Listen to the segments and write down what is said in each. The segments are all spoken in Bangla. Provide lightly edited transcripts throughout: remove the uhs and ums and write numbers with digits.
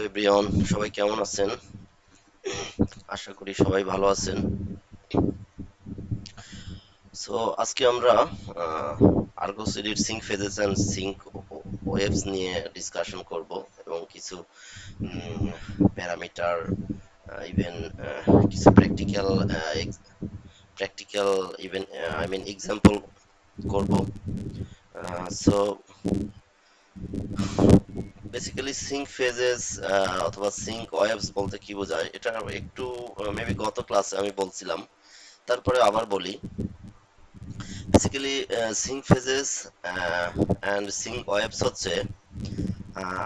এভরিওয়ান, সবাই কেমন আছেন? আশা করি সবাই ভালো আছেন। সো আজকে আমরা আর্গো সিডির sync phases and sync waves নিয়ে ডিসকাশন করব এবং কিছু প্যারামিটার, ইভেন কিছু প্র্যাকটিক্যাল ইভেন এক্সাম্পল করব। সো বেসিক্যালি সিঙ্ক ফেজেস অথবা সিঙ্ক ওয়েভস বলতে কি বোঝায়, এটা একটু মেবি গত ক্লাসে আমি বলছিলাম, তারপরে আবার বলি। Basically sync phases and sync waves হচ্ছে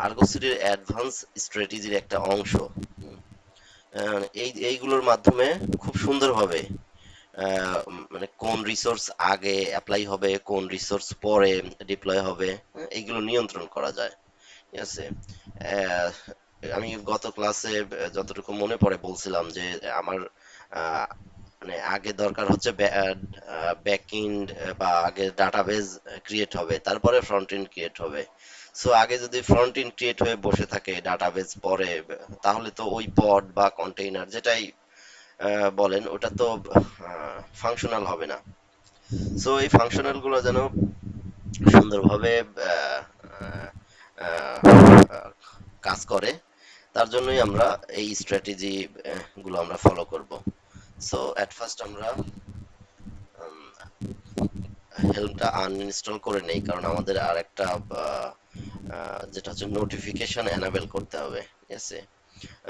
আর্গো সিডির অ্যাডভান্স স্ট্র্যাটেজির একটা অংশ। এইগুলোর মাধ্যমে খুব সুন্দরভাবে মানে কোন রিসোর্স আগে অ্যাপ্লাই হবে, কোন রিসোর্স পরে ডিপ্লয় হবে, এইগুলো নিয়ন্ত্রণ করা যায়। ঠিক আছে। আহ, আমি গত ক্লাসে যতটুকু মনে পড়ে বলছিলাম যে আমার আহ, মানে আগে দরকার হচ্ছে ব্যাক এন্ড বা আগে ডাটাবেজ ক্রিয়েট হবে, তারপরে ফ্রন্ট এন্ড ক্রিয়েট হবে। সো আগে যদি ফ্রন্ট এন্ড ক্রিয়েট হয়ে বসে থাকে, ডাটাবেজ পরে, তাহলে তো ওই পড বা কন্টেইনার যেটাই বলেন ওটা তো ফাংশনাল হবে না। সো এই ফাংশনাল গুলো যেন সুন্দরভাবে আহ, আহ, আহ, কাজ করে, তার জন্যই আমরা এই স্ট্র্যাটেজি গুলো আমরা ফলো করব। সো এট ফার্স্ট আমরা হেল্পটা আনইনস্টল করে নেই, কারণ আমাদের আর একটা যেটা হচ্ছে নোটিফিকেশন এনাবেল করতে হবে। ঠিক আছে।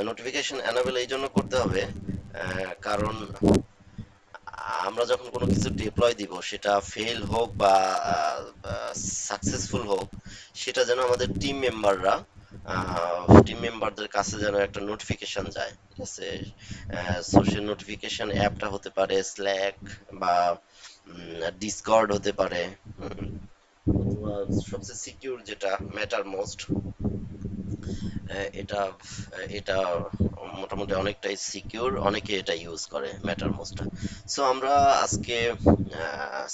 নোটিফিকেশন এনাবেল এই জন্য করতে হবে কারণ আমরা যখন কোনো কিছু ডিপ্লয় দিব, সেটা ফেল হোক বা সাকসেসফুল হোক, সেটা যেন আমাদের টিম মেম্বারদের কাছে যেন একটা নোটিফিকেশন যায়। ঠিক আছে। সোশ্যাল নোটিফিকেশন অ্যাপটা হতে পারে স্ল্যাক বা ডিসকর্ড হতে পারে, অথবা সবচেয়ে সিকিউর যেটা ম্যাটার মোস্ট, এটা এটা মোটামুটি অনেকটাই সিকিউর, অনেকে এটা ইউজ করে ম্যাটার মোস্টটা। সো আমরা আজকে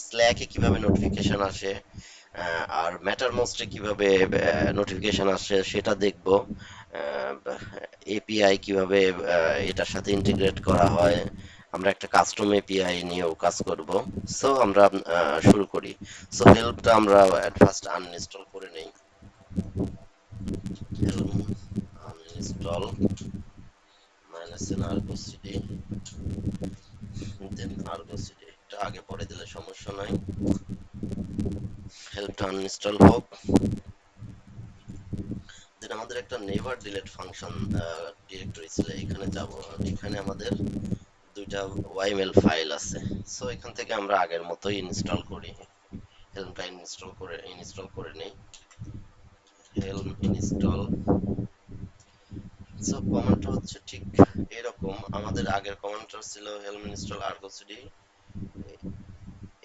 স্ল্যাকে কিভাবে নোটিফিকেশন আসে আর ম্যাটার মোস্টে কিভাবে নোটিফিকেশন আসে সেটা দেখব। এপিআই কিভাবে এটার সাথে ইন্টিগ্রেট করা হয়, আমরা একটা কাস্টম এপিআই নিয়েও কাজ করব। সো আমরা শুরু করি। সো হেল্পটা আমরা এট ফার্স্ট আনইনস্টল করে নেই। helm uninstall -n argo cd, দেন argo cd এটা আগে পরে দিলে সমস্যা নাই। হেল্পটা আনইনস্টল হোক, দেন আমাদের একটা নেভার ডিলিট ফাংশন ডিরেক্টরি ছিল, এখানে যাব। এখানে আমাদের দুইটা ওয়াইমেল ফাইল আছে। সো এখান থেকে আমরা আগের মতোই ইনস্টল করি। হেল্মটা ইনস্টল করে নেই। হেল্ম ইনস্টল। সো কমান্ডটা হচ্ছে ঠিক এরকম। আমাদের আগের কমান্ডটা ছিল হেল্ম ইনস্টল আর্গো সিডি,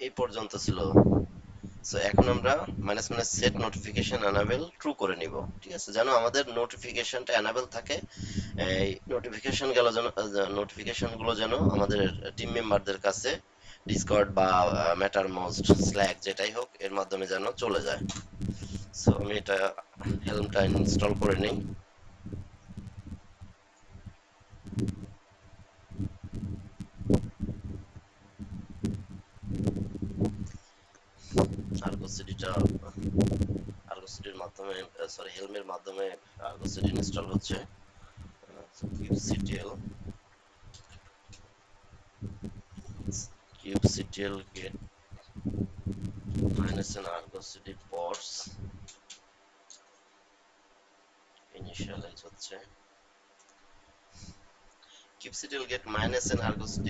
এই পর্যন্ত ছিল। সো এখন আমরা minus minus set notification enable true করে নিব। ঠিক আছে, যেন আমাদের নোটিফিকেশনটা এনাবেল থাকে। এই নোটিফিকেশন গুলো যেন আমাদের টিম মেম্বারদের কাছে ডিসকর্ড বা ম্যাটার মোস্ট স্ল্যাক যেটাই হোক এর মাধ্যমে যেন চলে যায়। সো আমি এটা হেল্মটা ইনস্টল করে নেই। আর্গো সিডিটা আর্গো সিডির মাধ্যমে, সরি হেলমের মাধ্যমে আর্গো সিডি ইনস্টল হচ্ছে। kubectl kubectl get -n argo cd ports initialize হচ্ছে। kubectl get -n argo cd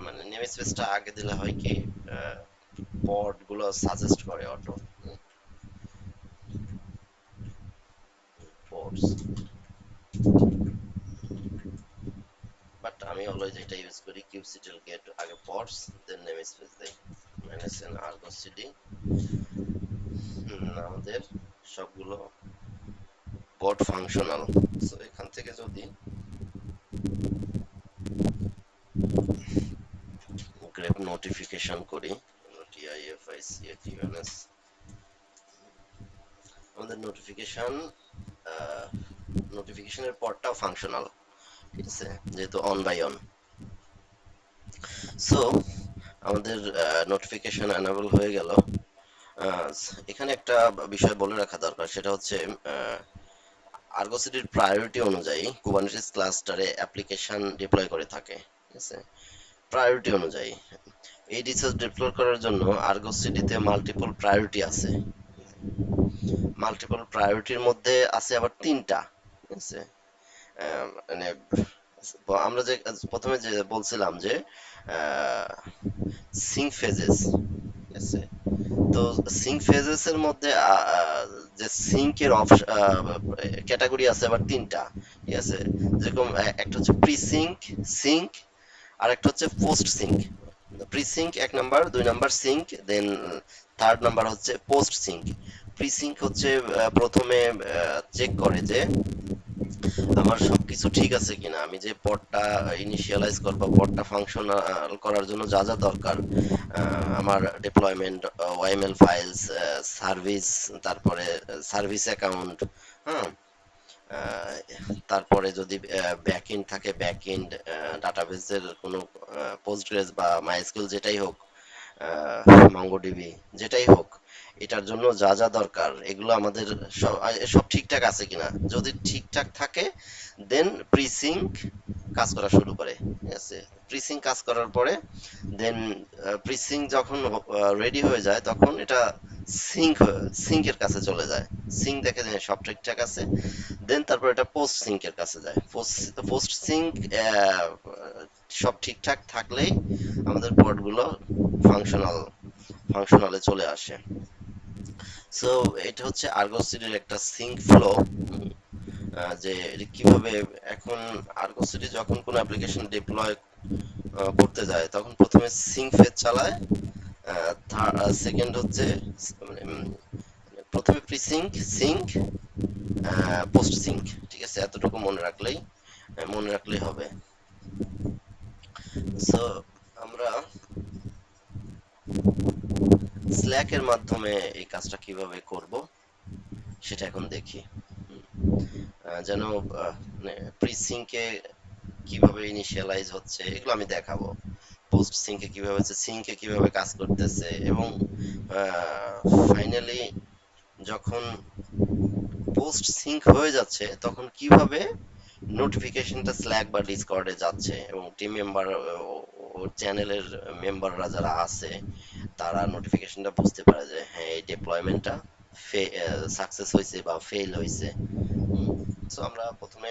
মানে নেম স্পেসটা আগে দিলে হয় কি, পড গুলো সাজেস্ট করে অটো পোর্টস, বাট আমি অলওয়েজ এটা ইউজ করি kubectl get আগে পোর্টস দেন নেম স্পেস দেই -n argo cd। আমাদের সবগুলো পড ফাংশনাল। সো এখান থেকে যদি গ্রেপ নোটিফিকেশন করি, tificons, আমাদের নোটিফিকেশন নোটিফিকেশনের পরটাও ফাংশনাল, ঠিক আছে, যেহেতু অন বাই অন। সো আমাদের নোটিফিকেশন এনেবল হয়ে গেল। আহ, এখানে একটা বিষয় বলে রাখা দরকার, সেটা হচ্ছে আর্গো সিটির প্রায়োরিটি অনুযায়ী কুবারনেটিস ক্লাস্টারে অ্যাপ্লিকেশন ডিপ্লয় করে থাকে, ঠিক আছে, প্রায়োরিটি অনুযায়ী। এই রিসোর্স ডিপ্লয় করার জন্য আর্গো সিটিতে মাল্টিপল প্রায়োরিটি আছে। মাল্টিপল প্রায়োরিটির মধ্যে আছে আবার তিনটা, ঠিক আছে। মানে আমরা যে প্রথমে যে বলছিলাম যে সিঙ্ক ফেজেস, ঠিক আছে। তো সিঙ্ক ফেজেস এর মধ্যে যে সিঙ্কের ক্যাটাগরি আছে আবার তিনটা, ঠিক আছে। যেরকম একটা হচ্ছে প্রি সিঙ্ক, সিঙ্ক, আর একটা হচ্ছে পোস্ট সিঙ্ক। প্রি সিঙ্ক এক নাম্বার, দুই নাম্বার সিঙ্ক, দেন থার্ড নাম্বার হচ্ছে পোস্ট সিঙ্ক। প্রি সিঙ্ক হচ্ছে প্রথমে চেক করে যে আমার সবকিছু ঠিক আছে কিনা, আমি যে পডটা ইনিশিয়ালাইজ করবো, পডটা ফাংশনাল করার জন্য যা যা দরকার, আমার ডিপ্লয়মেন্ট, ওয়াইএমএল ফাইলস, সার্ভিস, তারপরে সার্ভিস অ্যাকাউন্ট, হ্যাঁ, আহ, তারপরে যদি ব্যাকএন্ড থাকে ব্যাকএন্ড, ডাটাবেসের কোনো পোস্টগ্রেস বা মাইএসকিউএল যেটাই হোক, মঙ্গোডিবি যেটাই হোক, এটার জন্য যা যা দরকার এগুলো আমাদের সব ঠিকঠাক আছে কিনা। যদি ঠিকঠাক থাকে দেন প্রিসিঙ্ক কাজ করা শুরু করে, ঠিক আছে। প্রিসিঙ্ক কাজ করার পরে দেন প্রিসিঙ্ক যখন রেডি হয়ে যায় তখন এটা সিঙ্কের কাছে চলে যায়। সিঙ্ক দেখে যে সব ঠিকঠাক আছে, দেন তারপর এটা পোস্ট সিঙ্কের কাছে যায়। পোস্ট সিঙ্ক সব ঠিকঠাক থাকলেই আমাদের পডগুলো ফাংশনাল ফাংশনালে চলে আসে। সো এটা হচ্ছে আর্গো সিটির একটা সিঙ্ক ফ্লো, যে এটা কিভাবে এখন আর্গো সিটি যখন কোনো অ্যাপ্লিকেশন ডিপ্লয় করতে যায় তখন প্রথমে সিঙ্ক ফেজ চালায়, সেকেন্ড হচ্ছে মানে, প্রথমে pre sync, sync, post sync, ঠিক আছে, এতটুকু মনে রাখলেই হবে। সো আমরা স্ল্যাক এর মাধ্যমে এই কাজটা কিভাবে করব সেটা এখন দেখি। যেন প্রি সিঙ্কে কিভাবে ইনিশিয়ালাইজ হচ্ছে এগুলো আমি দেখাবো, পোস্ট সিঙ্কে কিভাবে হচ্ছে, সিঙ্কে কিভাবে কাজ করতেছে, এবং ফাইনালি যখন পোস্ট সিঙ্ক হয়ে যাচ্ছে তখন কিভাবে নোটিফিকেশনটা স্ল্যাক বা ডিসকর্ডে যাচ্ছে, এবং টিম মেম্বার ও চ্যানেলের মেম্বাররা যারা আছে তারা নোটিফিকেশনটা বুঝতে পারে যে হ্যাঁ এই ডিপ্লয়মেন্টটা সাকসেস হয়েছে বা ফেল হয়েছে। সো আমরা প্রথমে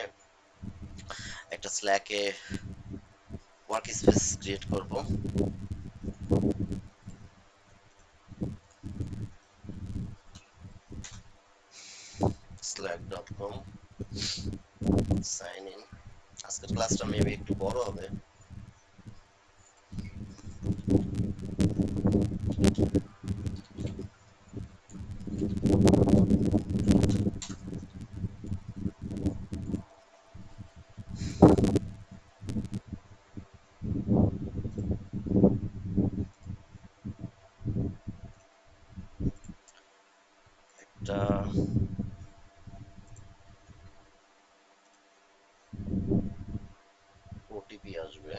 একটা স্ল্যাকে ওয়ার্ক স্পেস ক্রিয়েট করব। slack.com sign in. আজকের ক্লাসটা মেবি একটু বড় হবে। একটা ওটিপি আসবে।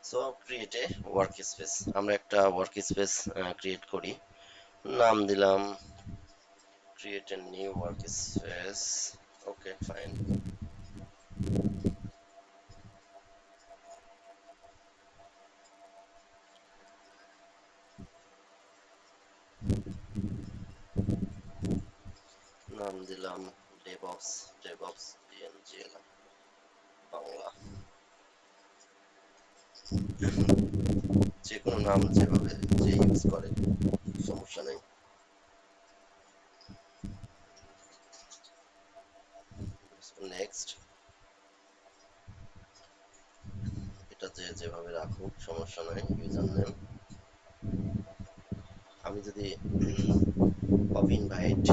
So create a work space, আমরা একটা ওয়ার্ক স্পেস ক্রিয়েট করি, নাম দিলাম create a new work space. Okay fine. নাম দিলাম ডেভঅপস, ডেভঅপস ডিএনজিএল বাংলা, যে কোনো নাম যেভাবে যে ইউজ করে সমস্যা নেই। নেক্সট, এটা যে যেভাবে রাখুক সমস্যা নাই। ইউজার নেম আমি যদি অফ ইনভাইট,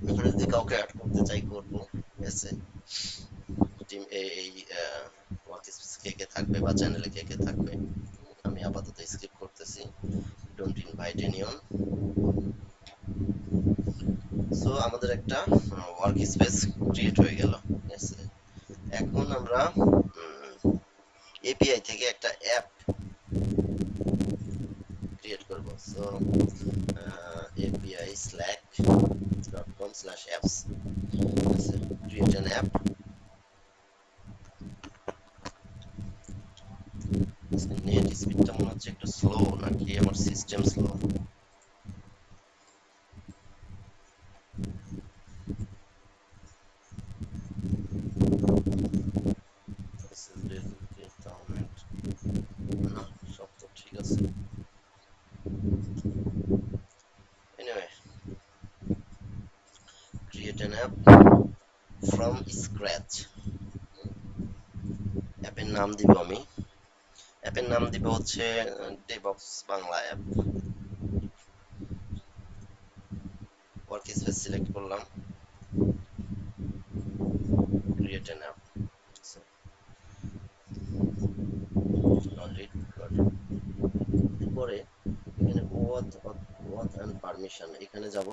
এখানে যদি কাউকে অ্যাড করতে চাই করবো, ঠিক আছে। টিম এই ওয়ার্ক স্পেস কে কে থাকবে বা চ্যানেলে কে কে থাকবে আমি আপাতত স্কিপ করতেছি। সো আমাদের একটা ওয়ার্ক স্পেস ক্রিয়েট হয়ে গেল, ঠিক আছে। এখন আমরা এপিআই থেকে একটা অ্যাপ ক্রিয়েট করব। So api slack.com/apps, create an app. Net স্পিডটা মনে হচ্ছে একটু স্লো, নাকি আমার সিস্টেম স্লো? না, সব তো ঠিক আছে। Anyway, create an app from scratch. অ্যাপের নাম দিব আমি, অ্যাপের নাম দিব হচ্ছে DevOps Bangla app. Work space select করলাম, ক্রিয়েট অ্যান অ্যাপ। পরে এখানে ওয়াথ এন্ড পারমিশন, এখানে যাব।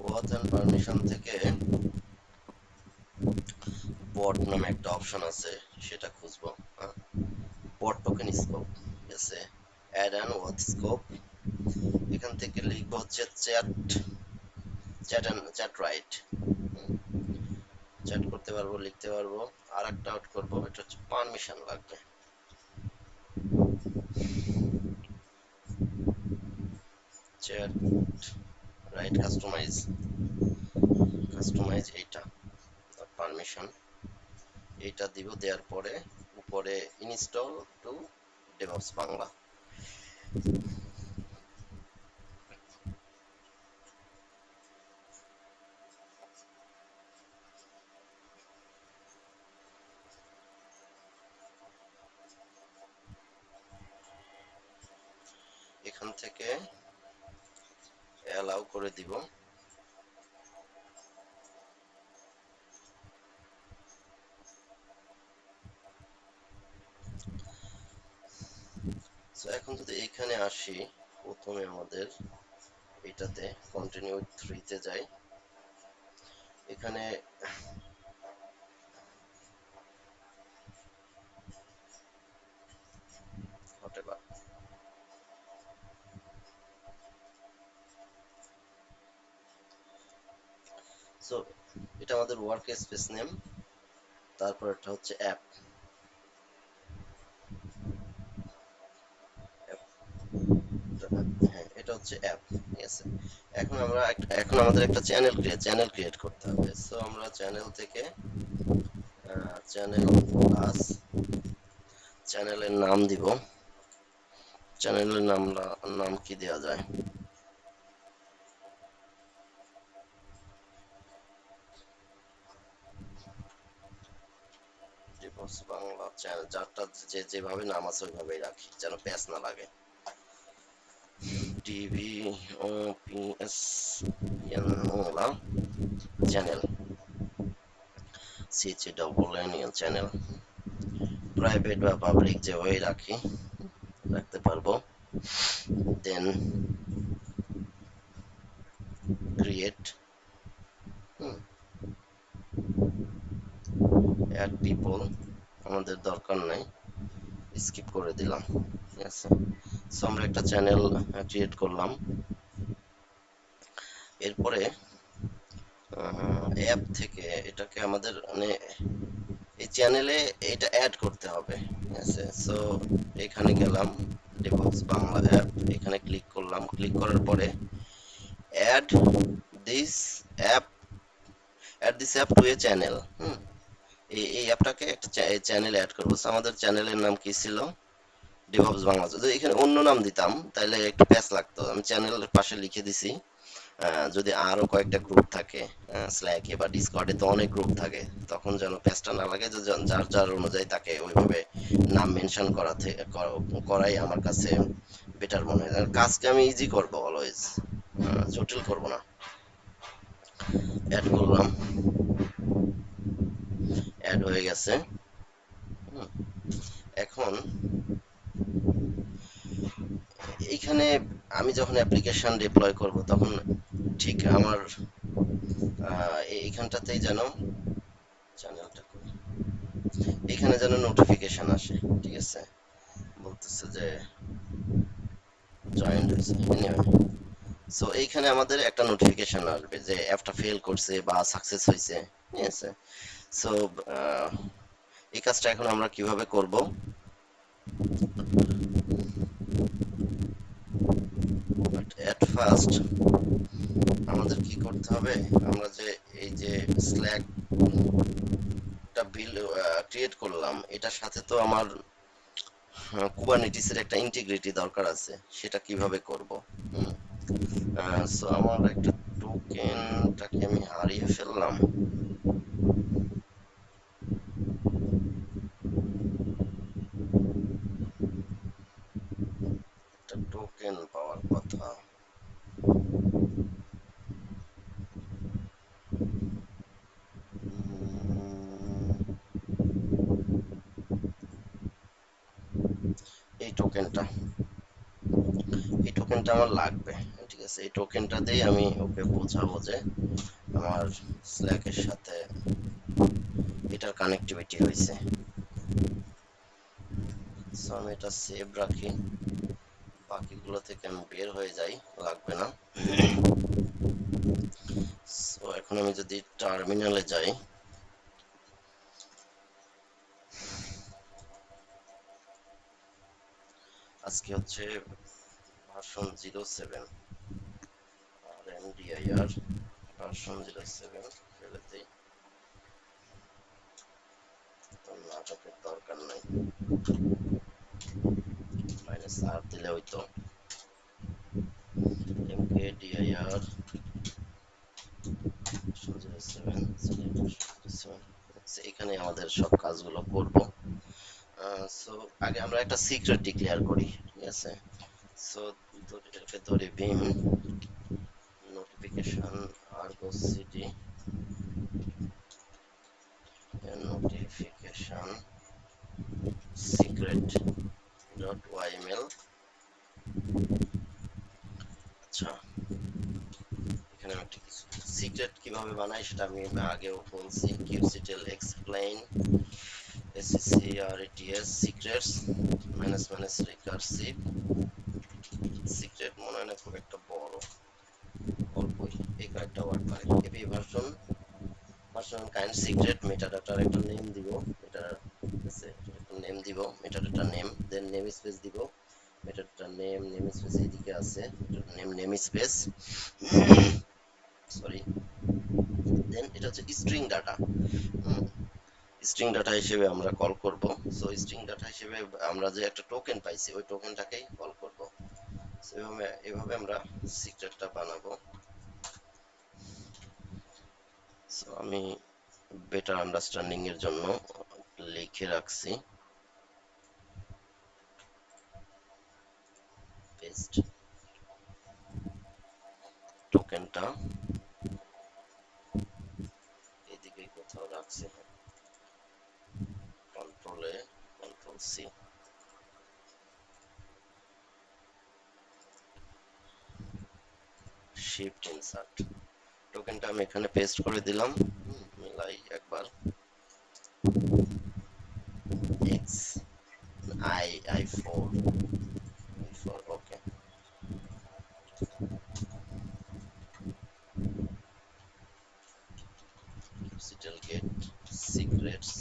ওয়াথ এন্ড পারমিশন থেকে বট নামে একটা অপশন আছে, সেটা খুঁজবো। বট টোকেন স্কোপ, ঠিক আছে। অ্যাড অ্যান্ড ওয়াথ স্কোপ, এখান থেকে লিখবো হচ্ছে চ্যাট রাইট। চ্যাট করতে পারবো, লিখতে পারবো। আর একটা আউট করবো, এটা হচ্ছে পারমিশন লাগবে। চ্যাট রাইট কাস্টমাইজ এইটা পারমিশন, এইটা দিব। দেওয়ার পরে উপরে ইনস্টল টু ডেভঅপস বাংলা। এখান থেকে অ্যালাউ করে দিব। সো এখন যদি এইখানে আসি, প্রথমে আমাদের এটাতে কন্টিনিউ উইথ 3 তে যাই। এখানে হোয়াটএভার, সো এটা আমাদের ওয়ার্ক স্পেস নেম। তারপর এটা হচ্ছে অ্যাপ, হ্যাঁ এটা হচ্ছে অ্যাপ, ঠিক আছে। এখন আমাদের একটা চ্যানেল ক্রিয়েট করতে হবে। সো আমরা চ্যানেল থেকে চ্যানেল প্লাস চ্যানেলের নাম দিব। চ্যানেলের নাম কি দেওয়া যায়? বাংলা চ্যানেল, যারটা যেভাবে নাম আছে ওইভাবেই রাখি, যেন প্যাচ না লাগে। DVOPS Bangla channel, CHNN channel. Private বা পাবলিক যেভাবেই রাখতে পারবো। দেন ক্রিয়েট, অ্যাড পিপল আমাদের দরকার নাই, স্কিপ করে দিলাম, ঠিক আছে। সো আমরা একটা চ্যানেল ক্রিয়েট করলাম। এরপরে অ্যাপ থেকে এটাকে আমাদের মানে এই চ্যানেলে এটা অ্যাড করতে হবে, ঠিক আছে। সো এখানে গেলাম, ডেভঅপস বাংলা অ্যাপ, এখানে ক্লিক করলাম। ক্লিক করার পরে add this app to a channel. এই অ্যাপটাকে একটা চ্যানেলে অ্যাড করবো। আমাদের চ্যানেলের নাম কি ছিল? ডেভঅপস বাংলা। যদি এখানে অন্য নাম দিতাম তাহলে একটু প্যাচ লাগতো। আমি চ্যানেলের পাশে লিখে দিছি যদি আরো কয়েকটা গ্রুপ থাকে স্ল্যাকে বা ডিসকর্ডে তো অনেক গ্রুপ থাকে, তখন যেন পেজটা না লাগে, যে যার যার অনুযায়ী তাকে ওইভাবে নাম মেনশন করাই আমার কাছে বেটার মনে হয়। আর কাজকে আমি ইজি করব অলওয়েজ, জটিল করব না। অ্যাড করলাম, অ্যাড হয়ে গেছে। হুম, এখন এইখানে আমি যখন অ্যাপ্লিকেশন ডিপ্লয় করব তখন ঠিক আমার এইখানটাতেই যেন চ্যানেলটা এখানে যেন নোটিফিকেশন আসে, ঠিক আছে, বলতেছে যে জয়েন্ট হয়েছে। এনিওয়ে, সো এইখানে আমাদের একটা নোটিফিকেশন আসবে যে অ্যাপটা ফেল করছে বা সাকসেস হয়েছে, ঠিক আছে। সো এই কাজটা এখন আমরা কিভাবে করব? বাট এট ফার্স্ট আমাদের কি করতে হবে, আমরা যে এই যে স্ল্যাকটা বিল ক্রিয়েট করলাম, এটার সাথে তো আমার কুবারনেটিসের একটা ইন্টিগ্রিটি দরকার আছে, সেটা কিভাবে করব? সো আমার একটা টোকেনটাকে আমি হারিয়ে ফেললাম। একটা টোকেন পাওয়ার কথা। এই টোকেনটা, এই টোকেনটা আমার লাগবে, ঠিক আছে। এই টোকেনটা দিয়ে আমি ওকে বোঝাবো যে আমার স্ল্যাকের সাথে এটার কানেক্টিভিটি হয়েছে। সো আমি এটা সেভ রাখি, বাকিগুলো থেকে আমি বের হয়ে যাই, লাগবে না। সো এখন আমি যদি টার্মিনালে যাই, আজকে হচ্ছে ভার্সন 07, আর এমডিআইআর ভার্সন 07 ফেলে দিই, তো নাটকের দরকার নাই, মাইনাস আর দিলে হইতো এমকেডিআইআর ভার্সন 07 এখানে আমাদের সব কাজগুলো করব। সো আগে আমরা একটা সিক্রেট ডিক্লেয়ার করি, ঠিক আছে। সো এটাকে ধরি বিম notification Argo CD notification secret dot YML. আচ্ছা, এখানে আমি একটা কিছু সিক্রেট কিভাবে বানাই সেটা আমি আগেও বলছি, kubectl explain SECRETS secrets manage manage recursive secret, মনে হয় না খুব একটা বড়, অল্পই, এই কয়েকটা ওয়ার্ড পারে। API version version kind secret মেটাডাটার একটা নেম দিব, এটা ঠিক আছে, একটা নেম দিব, metadata name, then namespace দিব, মেটাডাটা নেম, নেম স্পেস এদিকে আছে, এটা name, namespace, sorry, then এটা হচ্ছে স্ট্রিং ডাটা। স্ট্রিং ডাটা হিসেবে আমরা কল করব। সো স্ট্রিং ডাটা হিসেবে আমরা যে একটা টোকেন পাইছি ওই টোকেনটাকেই কল করব। সো এভাবে আমরা সিক্রেটটা বানাবো। সো আমি বেটার আন্ডারস্ট্যান্ডিং এর জন্য লিখে রাখছি, পেস্ট টোকেনটা এদিকে কোথাও রাখছি, control A, control C, shift insert, টোকেনটা আমি এখানে পেস্ট করে দিলাম। মিলাই একবার, X I four, okay, ctl get secrets,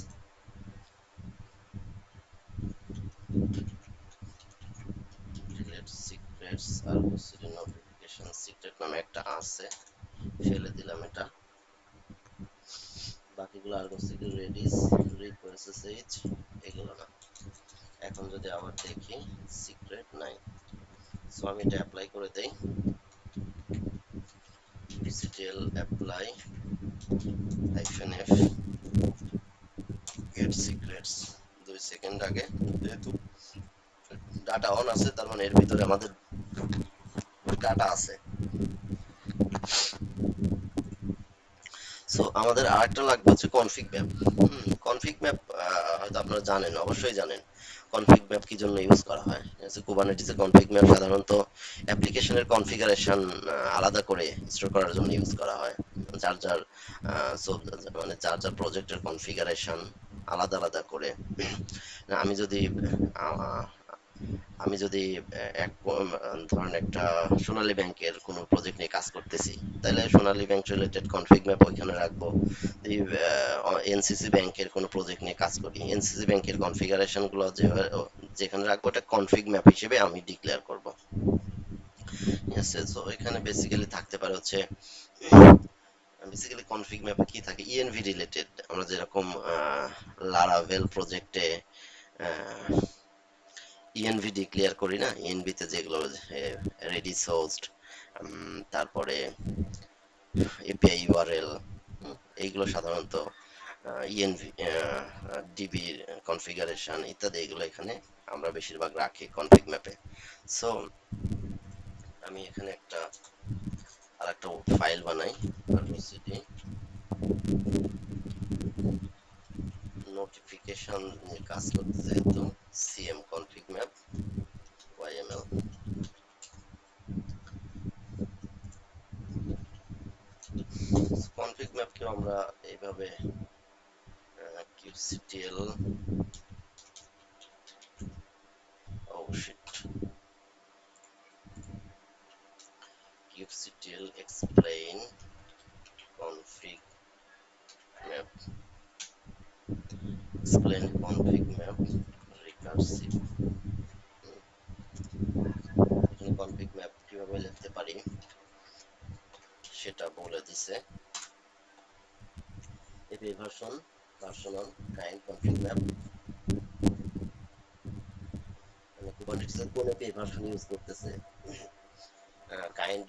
delete secrets আর সিটি নোটিফিকেশন সিক্রেট নামে একটা আছে, ফেলে দিলাম এটা। বাকিগুলো Argo CD Redis request SH, এগুলো না। এখন যদি আবার দেখি, সিক্রেট নাই। সো আমি এটা অ্যাপ্লাই করে দেই। kubectl apply -f get secrets 2 second আগে, যেহেতু ডাটা অন আছে তার মানে এর ভিতরে আমাদের ডাটা আছে। সো আমাদের আরেকটা লাগবে হচ্ছে কনফিগ ম্যাপ। কনফিগ ম্যাপ হয়তো আপনারা জানেন, অবশ্যই জানেন কনফিগ ম্যাপ কি জন্য ইউজ করা হয়। কুবারনেটিসে কনফিগ ম্যাপ সাধারণত অ্যাপ্লিকেশনের কনফিগারেশন আলাদা করে স্টোর করার জন্য ইউজ করা হয়। যার যার সো মানে যার যার প্রজেক্টের কনফিগারেশন আলাদা আলাদা করে। আমি যদি আহ, আমি যদি ধরেন একটা সোনালী ব্যাংকের কোনো প্রজেক্ট নিয়ে কাজ করতেছি, তাহলে সোনালী ব্যাংক রিলেটেড কনফিগ ম্যাপ ওইখানে রাখবো। এনসিসি ব্যাংকের কোনো প্রজেক্ট নিয়ে কাজ করি, এনসিসি ব্যাংকের কনফিগারেশন গুলো যেখানে রাখবো এটা কনফিগ ম্যাপ হিসেবে আমি ডিক্লেয়ার করব। ঠিক আছে, তো এখানে বেসিক্যালি থাকতে পারে হচ্ছে, বেসিক্যালি কনফিগ ম্যাপে কি থাকে, ইএনভি রিলেটেড। আমরা যেরকম লারাভেল প্রজেক্টে ইএনভি ডিক্লেয়ার করি না, ইএনভি তে যেগুলো রেডিস হোস্ট, তারপরে এপিআই ইউআরএল, এইগুলো সাধারণত ইএনভি ডিবির কনফিগারেশন ইত্যাদি এগুলো এখানে আমরা বেশিরভাগ রাখি কনফিগ ম্যাপে। সো আমি এখানে আর একটা ফাইল বানাই, সিটি নোটিফিকেশন নিয়ে কাজ করতে, যেহেতু CM config map YML. Config ম্যাপকে আমরা এইভাবে kubectl oh shit kubectl explain config map recursive। এখানে কনফিগ ম্যাপ কিভাবে লিখতে পারি সেটা বলে দিছে। এপি ভার্সন, ভার্সনাল কাইন্ড কনফিগ ম্যাপ, মানে কুবারনেটিসের কোন এপি ভার্সন ইউজ করতেছে, কাইন্ড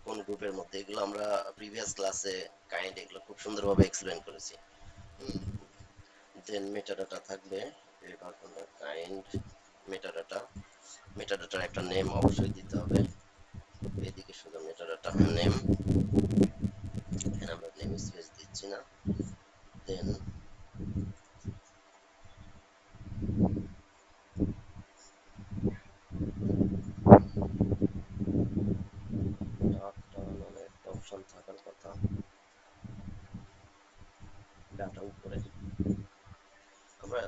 কোন গ্রুপের মধ্যে, এগুলো আমরা প্রিভিয়াস ক্লাসে কাইন্ড এগুলো খুব সুন্দরভাবে এক্সপ্লেন করেছি। দেন মেটাডাটা থাকবে, কাইন্ড মেটাডাটা, মেটাডাটার একটা নেম অবশ্যই দিতে হবে। এদিকে শুধু মেটাডাটা নেম, এখানে আমরা নেম স্পেস দিচ্ছি না। দেন ডাটা নামে একটা অপশন থাকার কথা, ডাটা উপরে আমরা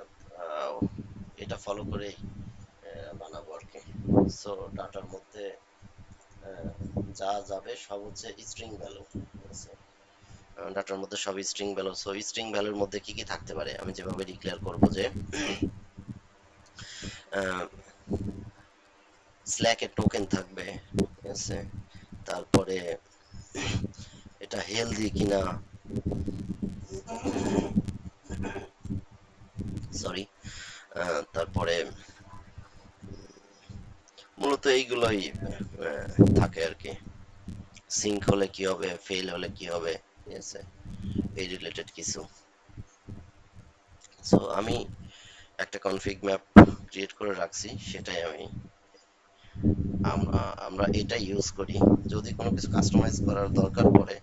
এটা ফলো করে বানাবো আর কি। সো ডাটার মধ্যে যা যাবে সব হচ্ছে স্ট্রিং ভ্যালু। ডাটার মধ্যে সব স্ট্রিং ভ্যালু। সো স্ট্রিং ভ্যালুর মধ্যে কি কি থাকতে পারে, আমি যেভাবে ডিক্লেয়ার করব যে স্ল্যাকের টোকেন থাকবে, ঠিক আছে, তারপরে এটা হেলদি কিনা, সরি, তারপরে মূলত এইগুলোই থাকে আর কি। সিঙ্ক হলে কি হবে, ফেল হলে কি হবে, ঠিক আছে, এই রিলেটেড কিছু। সো আমি একটা কনফিগ ম্যাপ ক্রিয়েট করে রাখছি, সেটাই আমরা এটা ইউজ করি। যদি কোনো কিছু কাস্টমাইজ করার দরকার পড়ে,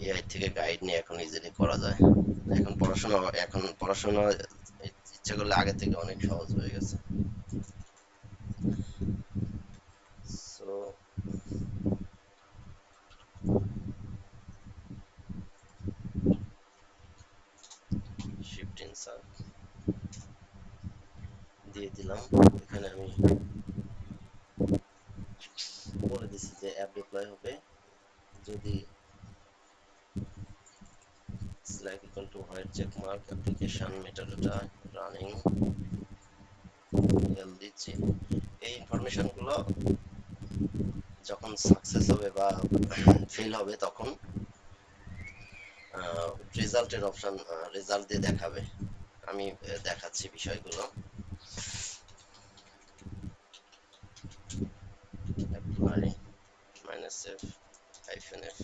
এআই থেকে গাইড নিয়ে এখন ইজিলি করা যায়। এখন পড়াশোনা ইচ্ছা করলে আগে থেকে অনেক সহজ হয়ে গেছে। সো শিফট ইনসার্ট দিয়ে দিলাম। এখানে আমি বলে দিছি যে অ্যাপ ডিপ্লয় হবে যদি slack equal to white check mark application metadata running এল দিচ্ছি। এই ইনফরমেশন গুলো যখন সাকসেস হবে বা ফেল হবে তখন রেজাল্টের অপশন, রেজাল্ট দিয়ে দেখাবে। আমি দেখাচ্ছি বিষয়গুলো। অ্যাপ্লাই sf hyphen f,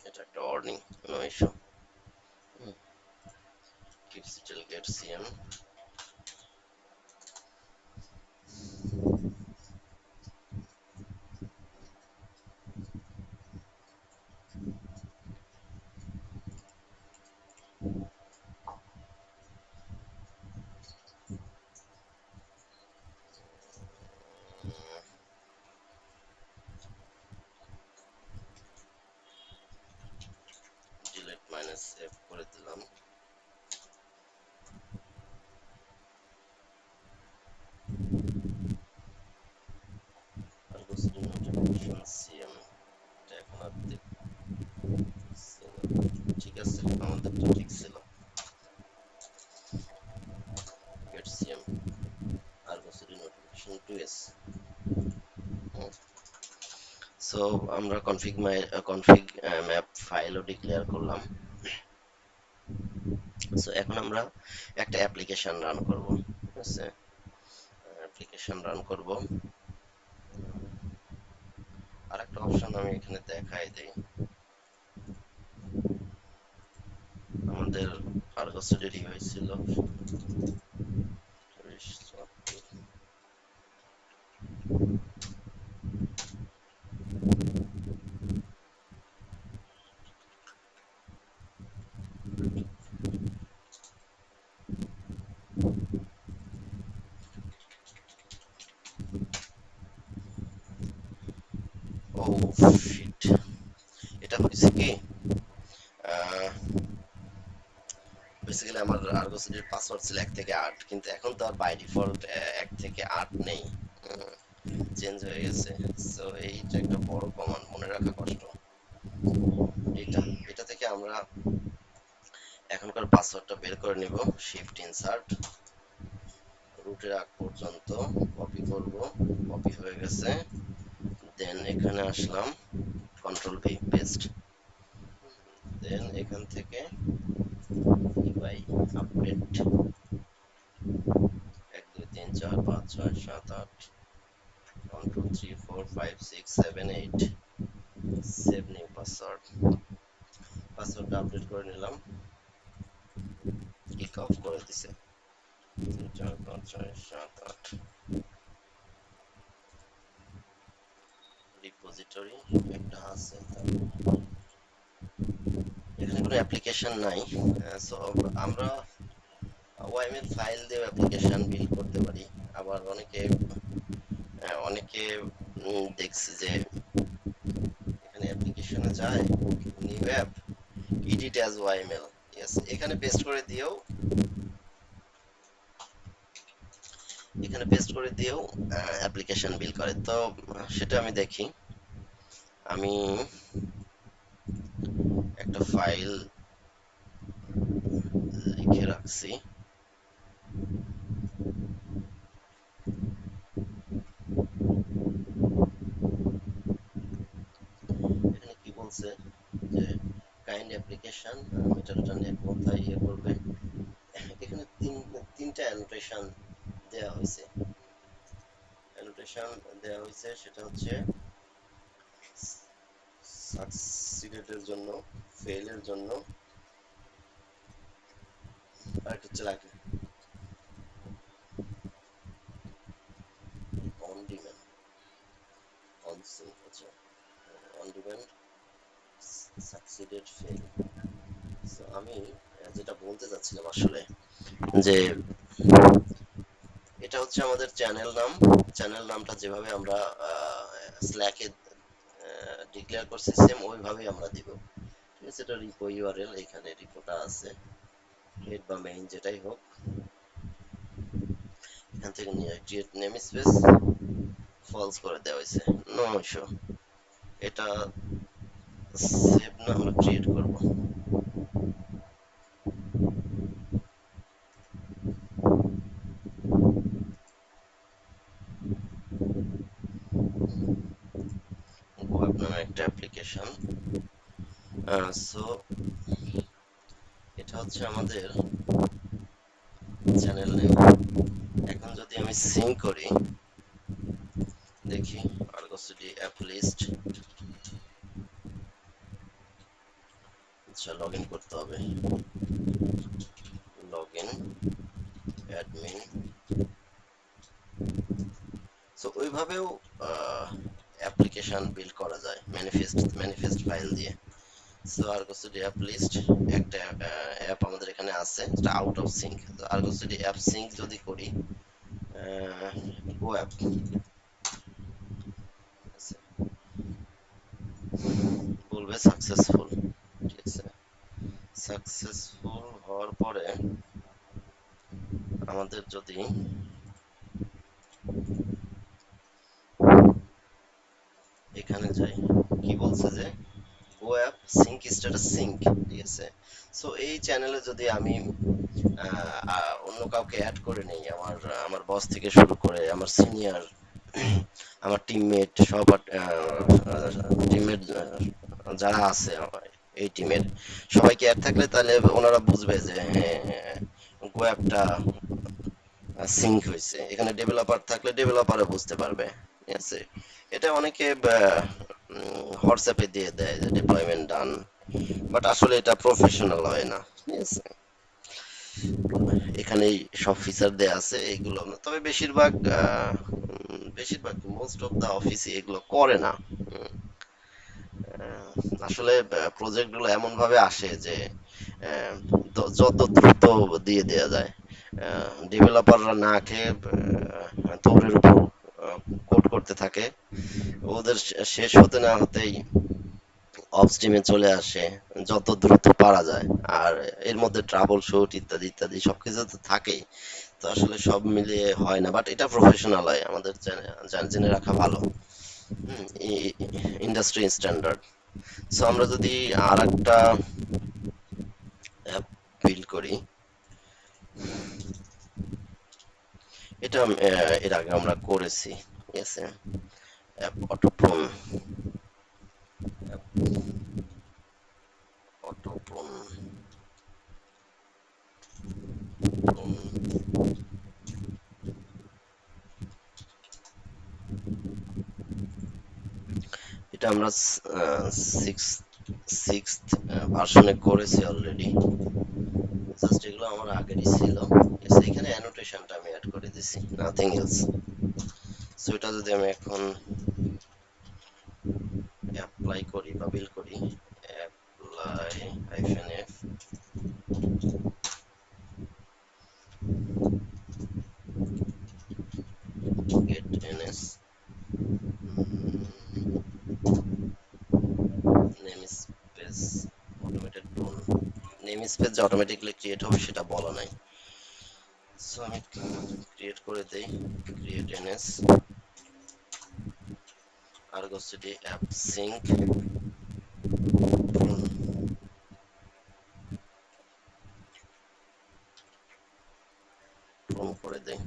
এটা একটা warning, no issue. kubectl get cm, delete minus f করে দিলাম। আর কিছু নোটিফিকেশন cm, এটা এখন আর দেখছি না। ঠিক আছে, আমাদেরটা ঠিক ছিল। get cm আর কিছু নোটিফিকেশন 2s। সো আমরা কনফিগ ম্যাপ ফাইলও ডিক্লেয়ার করলাম। সো এখন আমরা একটা অ্যাপ্লিকেশন রান করব, ঠিক আছে? অ্যাপ্লিকেশন রান করব। আর একটা অপশন আমি এখানে দেখাই দেই, আমাদের আর্গো রেডি হয়েছিল ও শিট, এটা হয়েছে কি বেসিক্যালি আমার আর্গো সিটির পাসওয়ার্ড ছিল 1 থেকে 8, কিন্তু এখন তো আর বাই ডিফল্ট 1 থেকে 8 নেই, চেঞ্জ হয়ে গেছে। সো এইটা একটা বড় কমান্ড, মনে রাখা কষ্ট। এটা এটা থেকে আমরা এখনকার পাসওয়ার্ডটা বের করে নিব, শিফট ইনসার্ট, রুটের আগ পর্যন্ত কপি করব, কপি হয়ে গেছে। দেন এখানে আসলাম, কন্ট্রোল ভি পেস্ট, দেন এখান থেকে UI update 1 2 3 4 5 6 7 8 1 2 3 4 5 6 7 8, save new password, পাসওয়ার্ডটা আপডেট করে নিলাম, কিক অফ করে দিছে 3 4 5 6 7 8। রিপোজিটরি একটা আছে, এখানে কোনো অ্যাপ্লিকেশন নাই। সো আমরা ওয়াইমেল ফাইল দিয়ে অ্যাপ্লিকেশন বিল্ড করতে পারি। আবার অনেকে দেখছি যে এখানে অ্যাপ্লিকেশনে যায়, new app, edit as YAML, yes, এখানে পেস্ট করে দিয়েও, অ্যাপ্লিকেশন বিল্ড করে। তো সেটা আমি দেখি, আমি একটা ফাইল লিখে রাখছি, এখানে কি বলছে যে কাইন্ড অ্যাপ্লিকেশন মেটাডাটা নিয়ে কোথায় ইয়ে করবে। এখানে তিনটা অ্যানোটেশন দেওয়া হয়েছে, সেটা হচ্ছে সাকসিডের জন্য, ফেলের জন্য, আর একটা হচ্ছে লাগে অন ডিমান্ড, অন সিন, আচ্ছা, on demand succeeded fail. So আমি যেটা বলতে চাচ্ছিলাম আসলে, যে এটা হচ্ছে আমাদের চ্যানেল নাম, চ্যানেল নামটা যেভাবে আমরা স্ল্যাকে ডিক্লেয়ার করছি সেম ওইভাবেই আমরা দিব, ঠিক আছে? এটা রিপো ইউআরএল, এখানে রিপোটা আছে, হেড বা মেইন যেটাই হোক, এখান থেকে নিয়ে ক্রিয়েট নেম স্পেস ফলস করে দেওয়া হয়েছে, নো ইস্যু। এটা সেভ না, আমরা ক্রিয়েট করব। ওয়েব নামে একটা অ্যাপ্লিকেশন। সো এটা হচ্ছে আমাদের চ্যানেল নেম। এখন যদি আমি সিঙ্ক করি, দেখি আর্গো সিটি অ্যাপ লিস্ট। আচ্ছা, লগ ইন করতে হবে। Log in, admin. সো ওইভাবেও অ্যাপ্লিকেশন বিল্ড করা যায় ম্যানিফেস্ট ফাইল দিয়ে। So Argo CD app list, একটা অ্যাপ আমাদের এখানে আছে যেটা out of sync. Argo CD app sync যদি করি, গো অ্যাপ বলবে সাকসেসফুল। ঠিক আছে, সাকসেসফুল হওয়ার পরে আমাদের যদি এখানে যাই, কি বলছে যে গো অ্যাপ সিঙ্ক স্ট্যাটাস সিঙ্ক। ঠিক আছে, সো এই চ্যানেলে যদি আমি অন্য কাউকে অ্যাড করে নেই, আমার আমার বস থেকে শুরু করে আমার সিনিয়র, আমার টিমমেট, সব টিমমেট যারা আছে এই টিমের সবাইকে অ্যাড থাকলে তাহলে ওনারা বুঝবে যে হ্যাঁ, গো অ্যাপটা সিঙ্ক হয়েছে। এখানে ডেভেলপার থাকলে ডেভেলপারও বুঝতে পারবে। ঠিক আছে, এটা অনেকে হোয়াটসঅ্যাপে দিয়ে দেয় যে ডিপ্লয়মেন্ট ডান, বাট আসলে এটা প্রফেশনাল হয় না। ঠিক আছে, এখানেই সব ফিচার দেয়া আছে এগুলো, তবে বেশিরভাগ মোস্ট অফ দা অফিসে এগুলো করে না। উম, আসলে প্রজেক্ট গুলো এমন ভাবে আসে যে আহ, যত দ্রুত দিয়ে দেয়া যায়, ডেভেলপাররা না খেয়ে দৌড়ের উপর কোড করতে থাকে, ওদের শেষ হতে না হতেই অফ স্ট্রিমে চলে আসে যত দ্রুত পারা যায়। আর এর মধ্যে ট্রাবল শুট ইত্যাদি ইত্যাদি সবকিছু তো থাকেই। তো আসলে সব মিলিয়ে হয় না, বাট এটা প্রফেশনাল হয়, আমাদের জেনে রাখা ভালো। Industry standard. সো আমরা যদি আর একটা অ্যাপ বিল্ড করি, এটা এর আগে আমরা করেছি। ঠিক আছে, অ্যাপ অটোপ্রন, অটোপ্রন, এটা আমরা সিক্স সিক্সথ ভার্সনে করেছি অলরেডি। জাস্ট এগুলো আমার আগেরই ছিল। Yes, এখানে অ্যানোটেশনটা আমি অ্যাড করে দিছি, নাথিং এলস। সো এটা যদি আমি এখন অ্যাপ্লাই করি বা বিল করি, apply hyphen F, get NS, namespace, automated টোন। নেম স্পেস যে অটোমেটিকলি ক্রিয়েট হবে সেটা বলা নাই। সো আমি ক্রিয়েট করে দেই, create NS, Argo CD app sync, টোন করে দেই।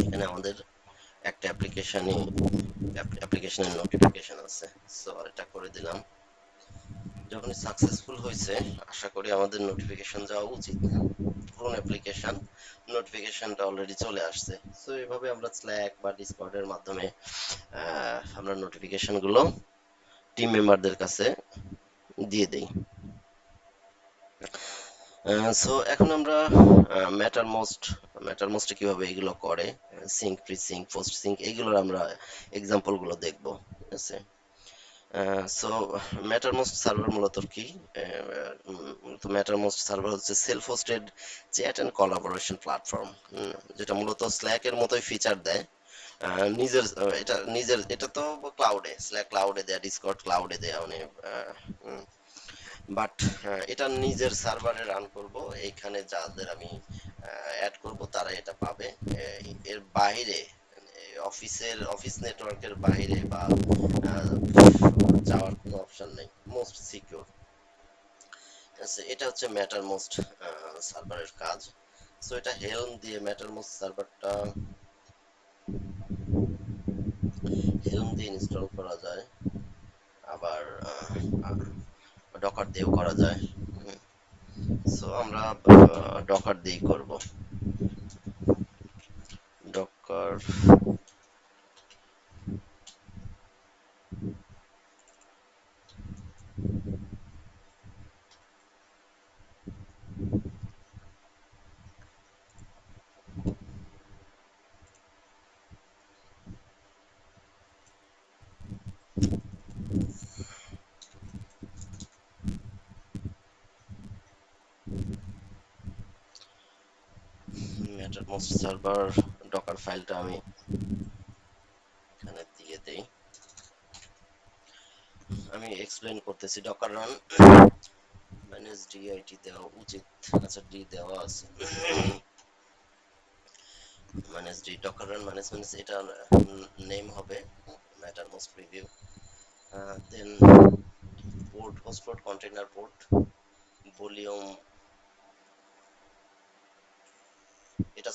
এখানে আমাদের একটা অ্যাপ্লিকেশনের নোটিফিকেশন আছে। সো এটা করে দিলাম। যখনই সাকসেসফুল হয়েছে, আশা করি আমাদের নোটিফিকেশন যাওয়া উচিত। পুরনো অ্যাপ্লিকেশন নোটিফিকেশনটা অলরেডি চলে আসছে। সো এভাবে আমরা স্ল্যাক বা ডিসকর্ডের মাধ্যমে আমরা নোটিফিকেশন গুলো টিম মেম্বারদের কাছে দিয়ে দেই। সো এখন আমরা ম্যাটার মোস্টে কিভাবে এগুলো করে, sync, pre sync, post sync, এগুলোর আমরা এক্সাম্পল গুলো দেখবো। ঠিক আছে, সো ম্যাটারমোস্ট সার্ভার মূলত কি? তো ম্যাটারমোস্ট সার্ভার হচ্ছে self hosted chat and collaboration platform, যেটা মূলত স্ল্যাকের মতোই ফিচার দেয়। এটা তো ক্লাউডে, স্ল্যাক ক্লাউডে দেয়া, ডিসকর্ড ক্লাউডে দেয়া, মানে বাট এটা নিজের সার্ভারে রান করব। এইখানে যাদের আমি অ্যাড করব তারা এটা পাবে। এর বাইরে অফিস নেটওয়ার্কের বাইরে বা যাওয়ার কোনো অপশন নেই, মোস্ট সিকিউর। আচ্ছা, এটা হচ্ছে ম্যাটার মোস্ট সার্ভারের কাজ। সো এটা হেলম দিয়ে ম্যাটার মোস্ট সার্ভারটা হেলম দিয়ে ইনস্টল করা যায়, আবার ডকার দিয়েও করা যায়। সো আমরা ডকার দিয়েই করব। ডকার ম্যাটারমোস্ট সার্ভার ডকার ফাইলটা আমি এখানে দিয়ে দেই। আমি এক্সপ্লেন করতেছি। ডকার রান ম্যানেজ ডিআইটি দেওয়া উচিত। আচ্ছা, ডি দেওয়া আছে। Manage D docker run management, এটা নেম হবে Mattermost preview. Then port, host port, container port, volume, এটা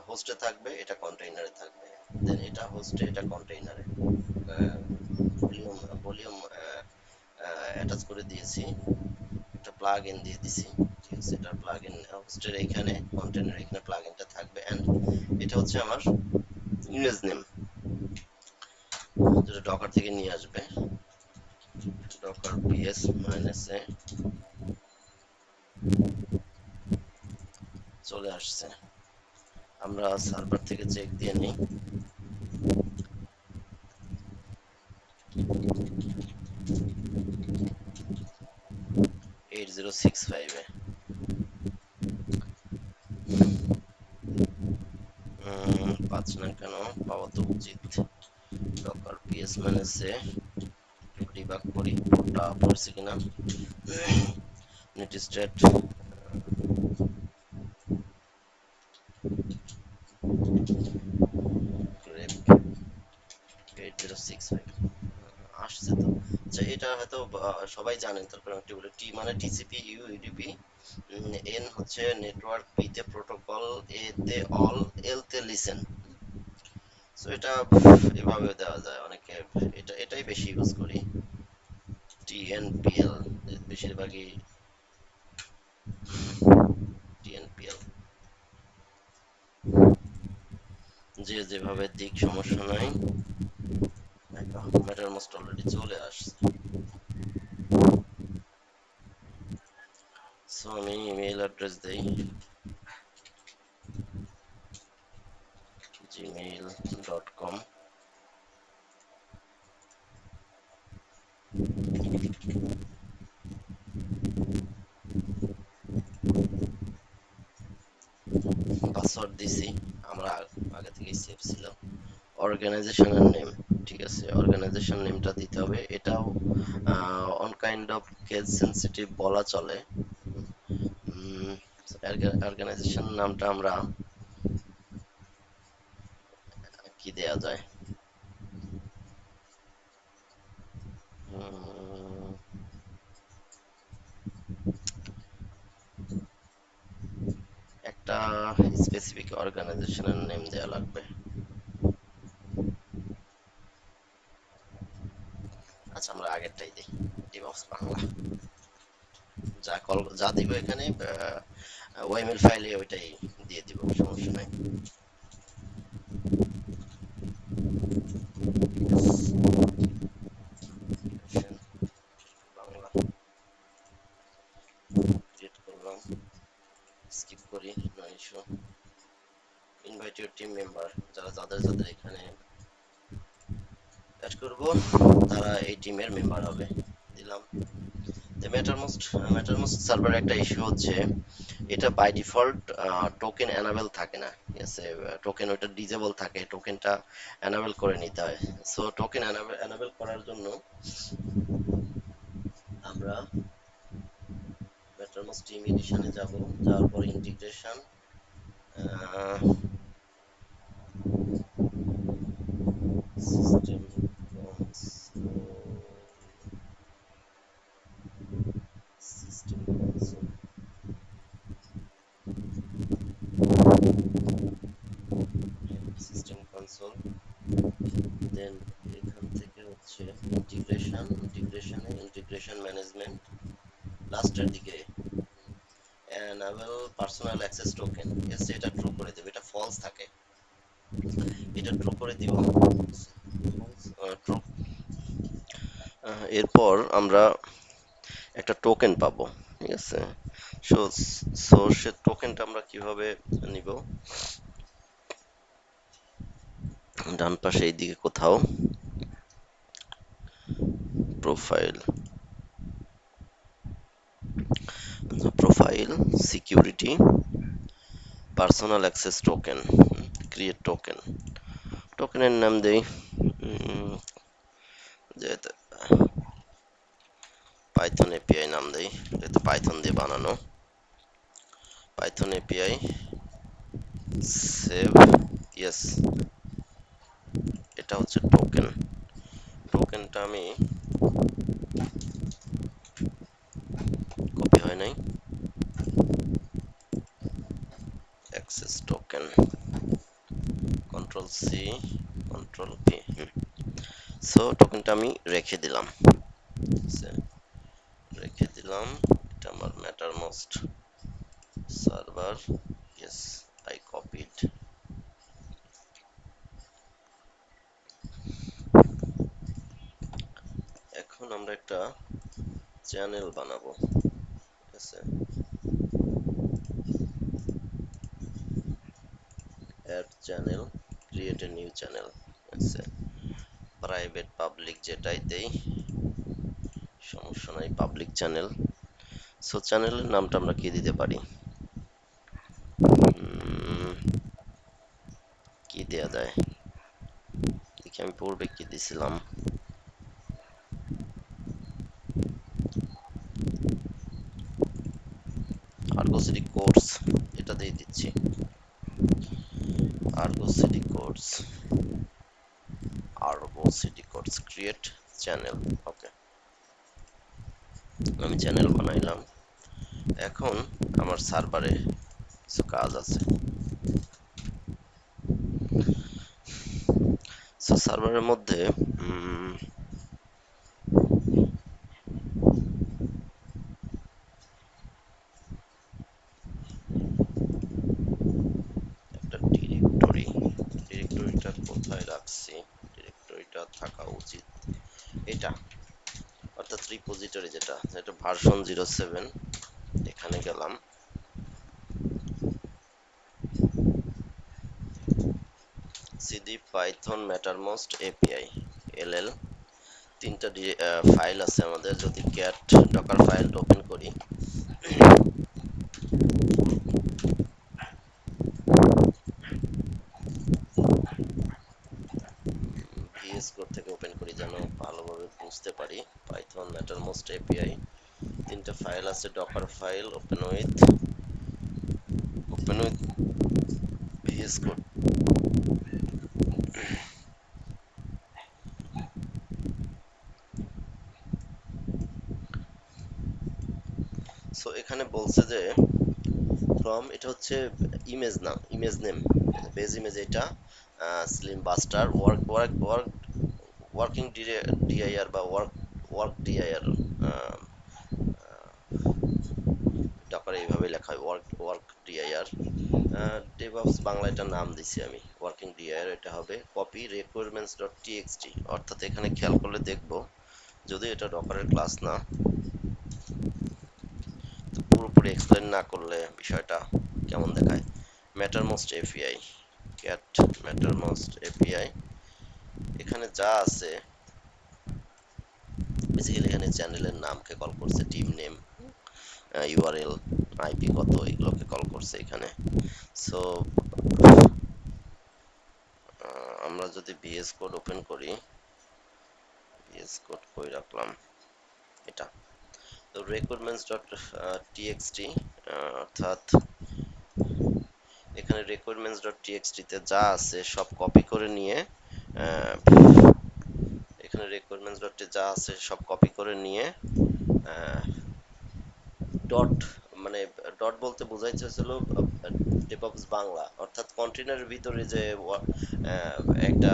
হোস্টে থাকবে, এটা কন্টেইনারে থাকবে। দেন এটা হোস্টে, এটা কন্টেইনারে। ভলিউম ভলিউম অ্যাটাচ করে দিয়েছি, একটা প্লাগ ইন দিয়ে দিছি। ঠিক আছে, এটা প্লাগ ইন হোস্টের এখানে, কন্টেইনার এখানে প্লাগ ইনটা থাকবে। এন্ড এটা হচ্ছে আমার ইমেজ নেম, যেটা ডকার থেকে নিয়ে আসবে। ডকার পিএস মাইনাস এ চলে আসছে। আমরা সার্ভার থেকে চেক দিয়ে নিই। 8065 এ পাচ্ছি না কেন? পাওয়া তো উচিত। ডকার পিএস মাইনাস এ ডিবাগ করি পোর্টটা পড়ছে কিনা। নেট স্টেট গ্রেপ 8065 আসছে তো। আচ্ছা, এটা হয়তো সবাই জানেন, তারপর একটু বলে। টি মানে টিসিপি, ইউ ইউডিপি, এন হচ্ছে নেটওয়ার্ক, পি তে প্রোটোকল, এ তে অল, এল তে লিসেন। সো এটা এভাবে দেওয়া যায় অনেকে। এটাই বেশি ইউজ করি। টিএনপিএল বেশিরভাগই টিএনপিএল, যে যেভাবে দিক সমস্যা নাই। ম্যাটারমোস্ট অলরেডি চলে আসছে। সো আমি ইমেইল অ্যাড্রেস দেই gmail.com। পাসওয়ার্ড দিছি, আমরা আগে থেকেই সেভ ছিল। অর্গানাইজেশনের নেম, ঠিক আছে, অর্গানাইজেশন নেমটা দিতে হবে। এটাও on kind of case sensitive বলা চলে। অর্গানাইজেশন নামটা আমরা কি দেয়া যায়? উম, একটা স্পেসিফিক অর্গানাইজেশনের নেম দেয়া লাগবে। আচ্ছা, আমরা আগেরটাই দিই, ডিভঅপস বাংলা। যা দিব এখানে ওএমএল ফাইলে ওইটাই দিয়ে দিব, সমস্যা নাই। বাংলা ক্রিয়েট করলাম, স্কিপ করি, no issue. Invite your team member, যাদের যাদের এখানে অ্যাড করব, তারা এই টিমের মেম্বার হবে। দিলাম। ম্যাটারমোস্ট সার্ভার একটা ইস্যু হচ্ছে, এটা বাই ডিফল্ট টোকেন এনাবেল থাকে না। ঠিক আছে, টোকেন ওইটা ডিজেবল থাকে, টোকেনটা এনাবেল করে নিতে হয়। সো টোকেন এনাবেল করার জন্য আমরা ম্যাটারমোস্ট টিম এডিশনে যাব, যাওয়ার পর integration, system system console, system console. Then এখান থেকে হচ্ছে ইন্টিগ্রেশনে ইন্টিগ্রেশন ম্যানেজমেন্ট লাস্টের দিকে। Available personal access token, yes, এটা ট্রু করে দেব, এটা ফলস থাকে, এটা ট্রু করে দিব, ট্রু। এরপর আমরা একটা টোকেন পাবো, ঠিক আছে। সো সো সে টোকেনটা আমরা কিভাবে নিব, ডান পাশে এই দিকে কোথাও profile, profile security personal access token, create token, টোকেনের নাম দেই যেহেতু পাইথন এপিআই নাম দেই, যেহেতু পাইথন দিয়ে বানানো, পাইথন এপিআই সেভ, ইয়েস, এটা হচ্ছে টোকেন। টোকেনটা আমি কপি হয় নাই, access token, control C control P, so টোকেনটা আমি রেখে দিলাম, রেখে দিলাম, এটা আমার Mattermost server, yes, I copied. এখন আমরা একটা চ্যানেল বানাবো, ঠিক আছে, add channel, create a new channel, আছে প্রাইভেট পাবলিক যেটাই দেই সমস্যা নাই, পাবলিক চ্যানেল। সো চ্যানেলের নামটা আমরা কি দিতে পারি, কি দেয়া যায় দেখি, আমি পূর্বে কি দিছিলাম, আর্গো সিটি কোর্স, এটা দিয়ে দিচ্ছি, Argo CD course, Argo CD course create channel, okay, আমি চ্যানেল বানাইলাম। এখন আমার সার্ভারে কিছু কাজ আছে, সো সার্ভারের মধ্যে একটা ডিরেক্টরিটা কোথায় রাখছি, ডিরেক্টরিটা থাকা উচিত এটা, অর্থাৎ রিপোজিটরি যেটা, যেটা ভার্সন 07, এখানে গেলাম, cd Python Mattermost API LL, তিনটা ফাইল আছে আমাদের, যদি ক্যাট ডকার ফাইলটা ওপেন করি, ভিএস কোড থেকে ওপেন করি যেন ভালোভাবে বুঝতে পারি, পাইথন ম্যাটারমোস্ট এপিআই, তিনটা ফাইল আছে, Docker file, open with VS Code. So এখানে বলছে যে ফ্রম, এটা হচ্ছে ইমেজ নাম, ইমেজ নেম, বেজ ইমেজ এটা, স্লিম বাস্টার, ওয়ার্কিং ডিআইআর বা ওয়ার্ক ডিআইআর, ডকারে এইভাবে লেখা হয়, ওয়ার্ক ডিআইআর, ডেভঅপস বাংলা এটা নাম দিছি আমি, ওয়ার্কিং ডিআইআর এটা হবে, কপি রিকোয়ারমেন্টস ডট টিএক্সটি, অর্থাৎ এখানে খেয়াল করলে দেখবো, যদি এটা ডকারের ক্লাস না, তো পুরোপুরি এক্সপ্লেন না করলে বিষয়টা কেমন দেখায়, ম্যাটারমোস্ট এপিআই, ক্যাট ম্যাটারমোস্ট এপিআই, এখানে যা আছে বেসিক্যালি এখানে চ্যানেলের নামকে কল করছে, টিম নেম, ইউআরএল, আইপি কত, এগুলোকে কল করছে এখানে। সো আমরা যদি ভিএস কোড ওপেন করি, ভিএস কোড কই রাখলাম, এটা তো রিকোয়ারমেন্টস ডট টিএক্সটি, অর্থাৎ এখানে রিকোয়ারমেন্টস ডট টিএক্সটি তে যা আছে সব কপি করে নিয়ে, এখানে রিকোয়ারমেন্টস ডট যা আছে সব কপি করে নিয়ে, ডট, মানে ডট বলতে বোঝাইতেছিল ডেভঅপস বাংলা, অর্থাৎ কন্টেনারের ভিতরে যে একটা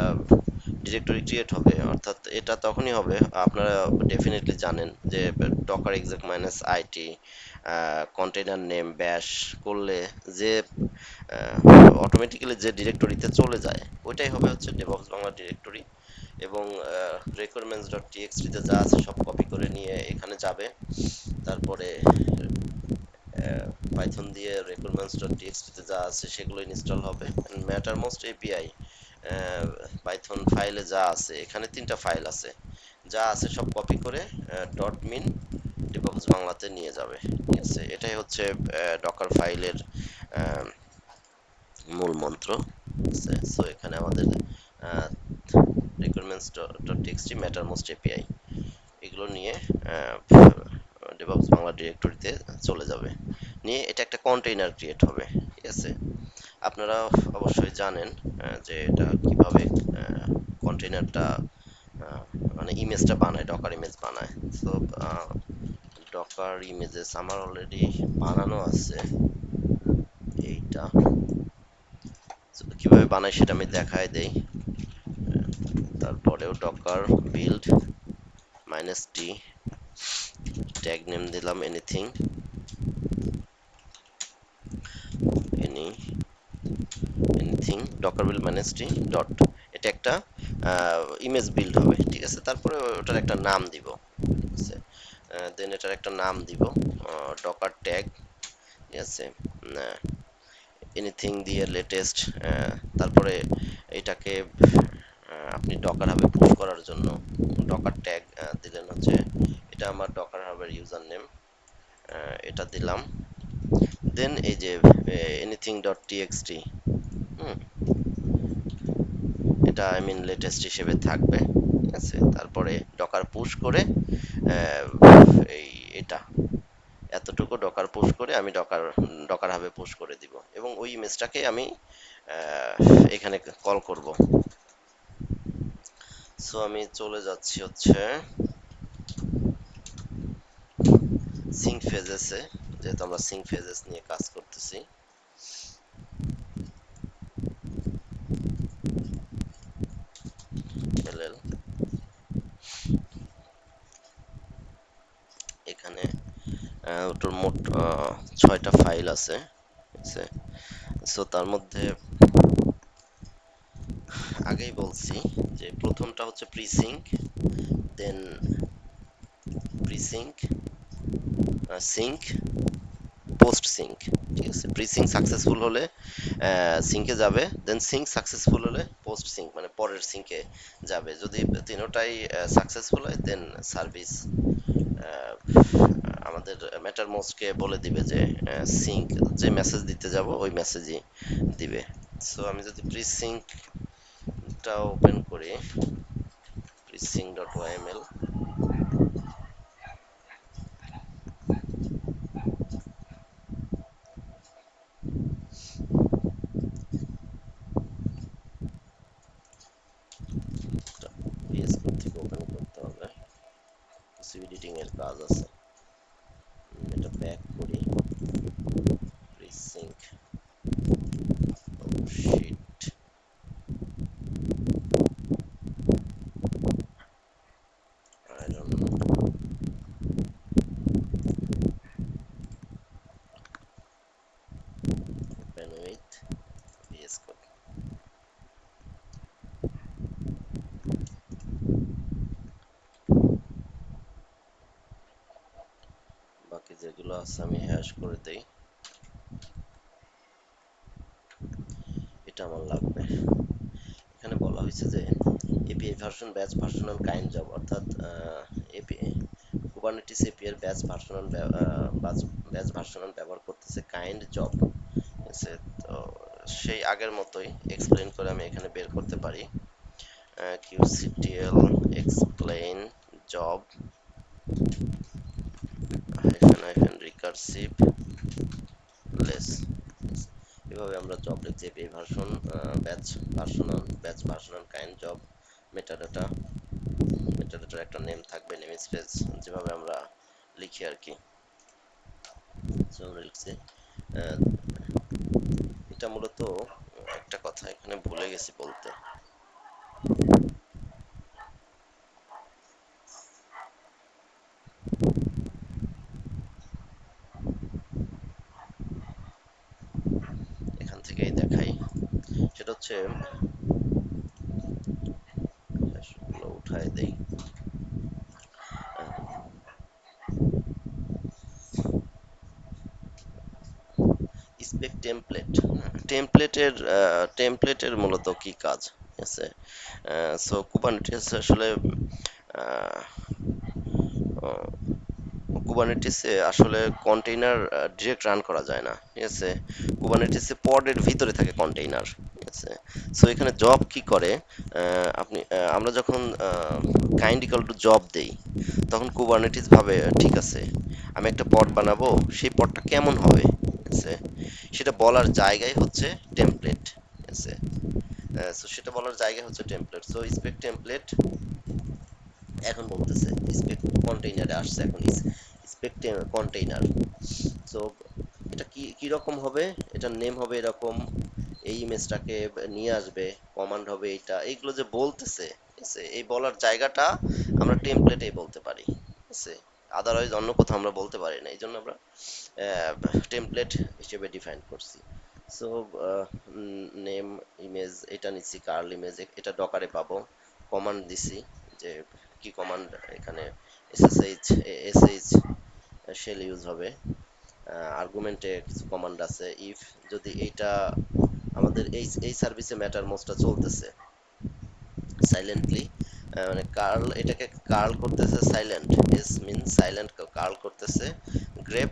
ডিরেক্টরি ক্রিয়েট হবে, অর্থাৎ এটা তখনই হবে, আপনারা ডেফিনেটলি জানেন যে docker exec minus IT container name bash করলে যে অটোমেটিক্যালি যে ডিরেক্টরিতে চলে যায় ওইটাই হবে হচ্ছে ডেভঅপস বাংলা ডিরেক্টরি। এবং requirements ডট টিএক্সটি তে যা আছে সব কপি করে নিয়ে এখানে যাবে। তারপরে পাইথন দিয়ে requirements ডট টিএক্সটি তে যা আছে সেগুলো ইনস্টল হবে। ম্যাটারমোস্ট এপিআই পাইথন ফাইলে যা আছে, এখানে তিনটা ফাইল আছে, যা আছে সব কপি করে ডট মিন ডেভঅপস বাংলাতে নিয়ে যাবে। ঠিক আছে, এটাই হচ্ছে ডকার ফাইলের মূল মন্ত্র। সো এখানে আমাদের requirements ডট টিএক্সটি ম্যাটারমোস্ট এপিআই এগুলো নিয়ে ডেভঅপস বাংলা ডিরেক্টরিতে চলে যাবে, নিয়ে এটা একটা কন্টেইনার ক্রিয়েট হবে। ঠিক আছে, আপনারা অবশ্যই জানেন যে এটা কিভাবে কন্টেইনারটা মানে ইমেজটা বানায়, ডকার ইমেজ বানায়। তো ডকার ইমেজেস আমার অলরেডি বানানো আছে এইটা। তো কিভাবে বানায় সেটা আমি দেখায় দেই। তারপরেও ডকার বিল্ড মাইনাস টি, ট্যাগ নেম দিলাম anything, any anything Docker build minus টি ডট, এটা একটা ইমেজ বিল্ড হবে। ঠিক আছে, তারপরে ওটার একটা নাম দিব। ঠিক আছে, দেন এটার একটা নাম দিব ডকার ট্যাগ। ঠিক আছে, এনিথিং দিয়ে লেটেস্ট, তারপরে এটাকে আপনি ডকার হাবে পুশ করার জন্য ডকার ট্যাগ দিলেন হচ্ছে, এটা আমার ডকার হাবের ইউজার নেম, এটা দিলাম। দেন এই যে এনিথিং ডট টিএক্সটি, এটা আই মিন লেটেস্ট হিসেবে থাকবে। ঠিক আছে, তারপরে ডকার পুশ করে আহ, এই এটা এতটুকু ডকার পুশ করে আমি ডকার ডকার হাবে পুশ করে দিব, এবং ওই ইমেজটাকে আমি আহ, এখানে কল করব। সো আমি চলে যাচ্ছি হচ্ছে সিঙ্ক ফেজেসে, যেহেতু আমরা সিঙ্ক ফেজেস নিয়ে কাজ করতেছি। এলএল এখানে ওটার মোট 6টা ফাইল আছে। ঠিক আছে, সো তার মধ্যে আগেই বলছি যে প্রথমটা হচ্ছে প্রিসিঙ্ক, দেন প্রিসিঙ্ক, সিঙ্ক, পোস্ট সিঙ্ক। ঠিক আছে, প্রি সিঙ্ক সাকসেসফুল হলে সিঙ্কে যাবে, দেন সিঙ্ক সাকসেসফুল হলে পোস্ট সিঙ্ক মানে পরের সিঙ্কে যাবে। যদি তিনোটাই সাকসেসফুল হয় দেন সার্ভিস আমাদের ম্যাটারমোস্টকে বলে দিবে যে সিঙ্ক যে মেসেজ দিতে যাব ওই মেসেজই দিবে। সো আমি যদি প্রি সিঙ্কটা ওপেন করি, presync dot YML, VS Code থেকে ওপেন করতে হবে, কিছু এডিটিং এর কাজ আছে। এটা ব্যাক করি, presync, oh shit, I don't know, open with VS Code। বাকি যেগুলো আছে আমি হ্যাশ করে দেই, এটা আমার লাগবে। এখানে বলা হয়েছে যে এপিআই ভার্সন ব্যাচ ভার্সনাল কাইন্ড জব, অর্থাৎ এপিআই কুবারনেটিস এপিআই এর ব্যাচ ভার্সনাল ব্যাচ ভার্সনাল ব্যবহার করতেছে কাইন্ড জব। ঠিক আছে, তো সেই আগের মতোই এক্সপ্লেইন করে আমি এখানে বের করতে পারি kubectl explain job hyphen hyphen recursive less. এভাবে আমরা জব লিখছি, এপিআই ভার্সন ব্যাচ ভার্সনাল কাইন্ড জব, মেটাডাটা, মেটাডাটার একটা নেম থাকবে, নেম স্পেস, যেভাবে আমরা লিখি আর কি। So, আমরা লিখছি আহ, এটা মূলত একটা কথা এখানে ভুলে গেছি বলতে, সেটা হচ্ছে, উঠায় দেই। স্পেক টেমপ্লেট, টেমপ্লেটের মূলত কি কাজ, ঠিক আছে? সো কুবারনেটিস আসলে কুবারনেটিসে আসলে কন্টেইনার ডিরেক্ট রান করা যায় না, ঠিক আছে? কুবারনেটিসে পডের ভিতরে থাকে কন্টেইনার, ঠিক আছে? সো এখানে জব কি করে, আমরা যখন কাইন্ড ইকাল টু জব দেই, তখন কুবারনেটিস ভাবে ঠিক আছে, আমি একটা পড বানাবো, সেই পডটা কেমন হবে, ঠিক আছে? সেটা বলার জায়গায় হচ্ছে টেমপ্লেট, ঠিক আছে? সো সেটা বলার জায়গা হচ্ছে টেমপ্লেট। সো স্পেক টেমপ্লেট এখন বলতেছে স্পেক কন্টেইনারে আসছে, এখন স্পেক কন্টেইনার। সো এটা কি কি রকম হবে, এটার নেম হবে এরকম, এই ইমেজটাকে নিয়ে আসবে, কমান্ড হবে এইটা, এইগুলো যে বলতেছে, ঠিক আছে? এই বলার জায়গাটা আমরা টেমপ্লেটেই বলতে পারি, ঠিক আছে? আদারওয়াইজ অন্য কোথাও আমরা বলতে পারি না, এই জন্য আমরা টেমপ্লেট হিসেবে ডিফাইন করছি। সো নেম ইমেজ এটা নিচ্ছি, কার্ল ইমেজ এটা ডকারে পাবো, কমান্ড দিছি, যে কি কমান্ড এখানে, এসএসএইচ এসএইচ শেল ইউজ হবে, আর্গুমেন্টে কিছু কমান্ড আছে, ইফ যদি এইটা আমাদের এই সার্ভিসে ম্যাটার মোস্টটা চলতেছে সাইলেন্টলি, মানে কার্ল এটাকে কার্ল করতেছে সাইলেন্ট, এস মিন সাইলেন্ট কার্ল করতেছে, গ্রেপ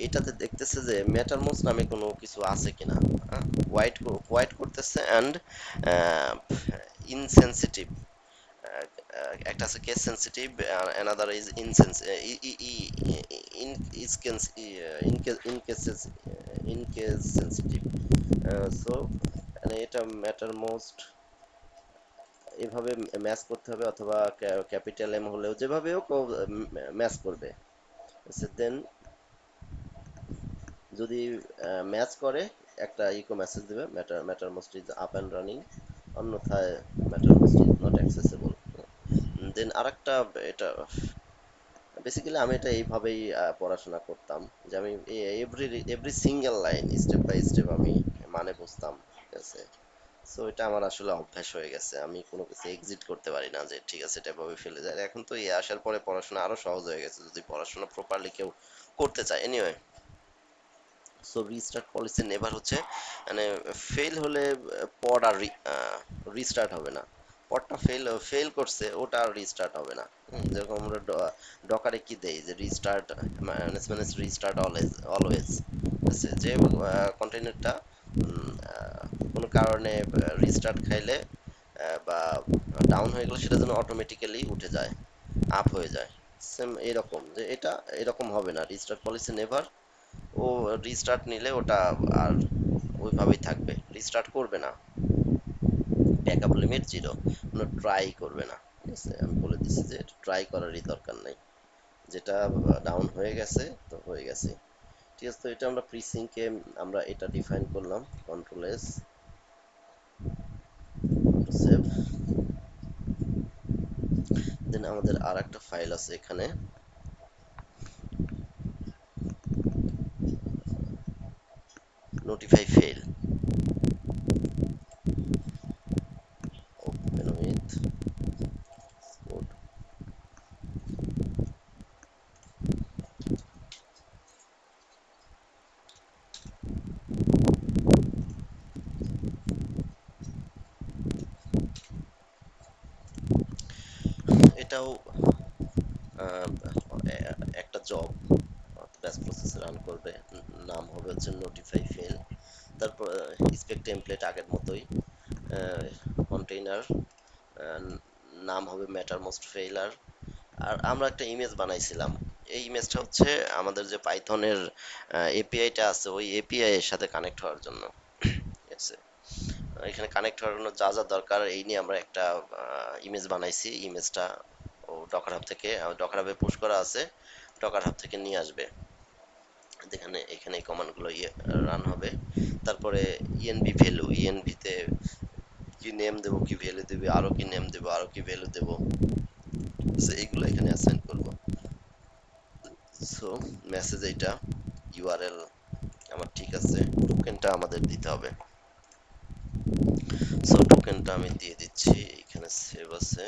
এটাতে দেখতেছে যে ম্যাটারমোস্ট নামে কোনো কিছু আছে কিনা, হোয়াইট হোয়াইট করতেছে, অ্যান্ড ইনসেনসিটিভ, একটা আছে case sensitive, another is in case sensitive. So মানে এটা ম্যাটার মোস্ট এভাবে ম্যাচ করতে হবে, অথবা ক্যাপিটাল এম হলেও যেভাবে হোক ম্যাচ করবে। দেন যদি ম্যাচ করে একটা ইকো মেসেজ দেবে, Mattermost is up and running, অন্যথায় Mattermost is not accessible. Then আরেকটা, এটা বেসিক্যালি আমি এটা এইভাবেই পড়াশোনা করতাম, যে আমি every every single line step by step আমি মানে বুঝতাম, ঠিক আছে? সো এটা আমার আসলে অভ্যাস হয়ে গেছে, আমি কোনো কিছু এক্সিট করতে পারি না যে ঠিক আছে এটা এভাবে ফেলে যায়। এখন তো এই আসার পরে পড়াশোনা আরো সহজ হয়ে গেছে, যদি পড়াশোনা প্রপারলি কেউ করতে চায়। Anyway, so restart policy never হচ্ছে, মানে ফেল হলে পড আর রিস্টার্ট হবে না, পডটা ফেল করছে ওটা আর রিস্টার্ট হবে না। যেরকম আমরা ডকারে কি দেই, যে রিস্টার্ট মানে রিস্টার্ট অলওয়েজ অলওয়েজ, যে কন্টেইনারটা কোনো কারণে রিস্টার্ট খাইলে বা ডাউন হয়ে গেলে সেটা যেন অটোমেটিক্যালি উঠে যায়, আপ হয়ে যায়। সেম এরকম, যে এটা এরকম হবে না, রিস্টার্ট পলিসি নেভার, ও রিস্টার্ট নিলে ওটা আর ওইভাবেই থাকবে, রিস্টার্ট করবে না, ব্যাকআপ লিমিট জিরো, কোনো ট্রাই করবে না, ঠিক আছে? আমি বলে দিচ্ছি যে ট্রাই করারই দরকার নাই, যেটা ডাউন হয়ে গেছে তো হয়ে গেছে, ঠিক আছে? তো এটা আমরা প্রিসিংকে আমরা এটা ডিফাইন করলাম, কন্ট্রোল এস, সেভ। দেন আমাদের আর একটা ফাইল আছে এখানে, notify fail, open with code. এটাও আহ, একটা জব ব্যাচ প্রসেস রান করবে, নাম হবে হচ্ছে নোটিফাই ফেল। তারপর স্পেক টেমপ্লেট আগের মতোই, কন্টেইনার নাম হবে ম্যাটার মোস্ট ফেইলার। আর আমরা একটা ইমেজ বানাইছিলাম, এই ইমেজটা হচ্ছে আমাদের যে পাইথনের এপিআইটা আছে ওই এপিআই এর সাথে কানেক্ট হওয়ার জন্য, ঠিক আছে? এখানে কানেক্ট হওয়ার জন্য যা যা দরকার এই নিয়ে আমরা একটা ইমেজ বানাইছি, ইমেজটা ও ডকার হাব থেকে, ডকার হাবে পুশ করা আছে, ডকার হাব থেকে নিয়ে আসবে, এখানে এখানে এই কমান্ডগুলো রান হবে। তারপরে ইএনভি ভ্যালু, ইএনভি তে কি নেম দেবো, কি ভ্যালু দেবে, আরো কি নেম দেবো, আরো কি ভ্যালু দেবো, এইগুলো এখানে অ্যাসাইন করব। সো মেসেজ এইটা, ইউআরএল আমার ঠিক আছে, টোকেনটা আমাদের দিতে হবে। আমি দিয়ে দিচ্ছি, এখানে সেভ আছে,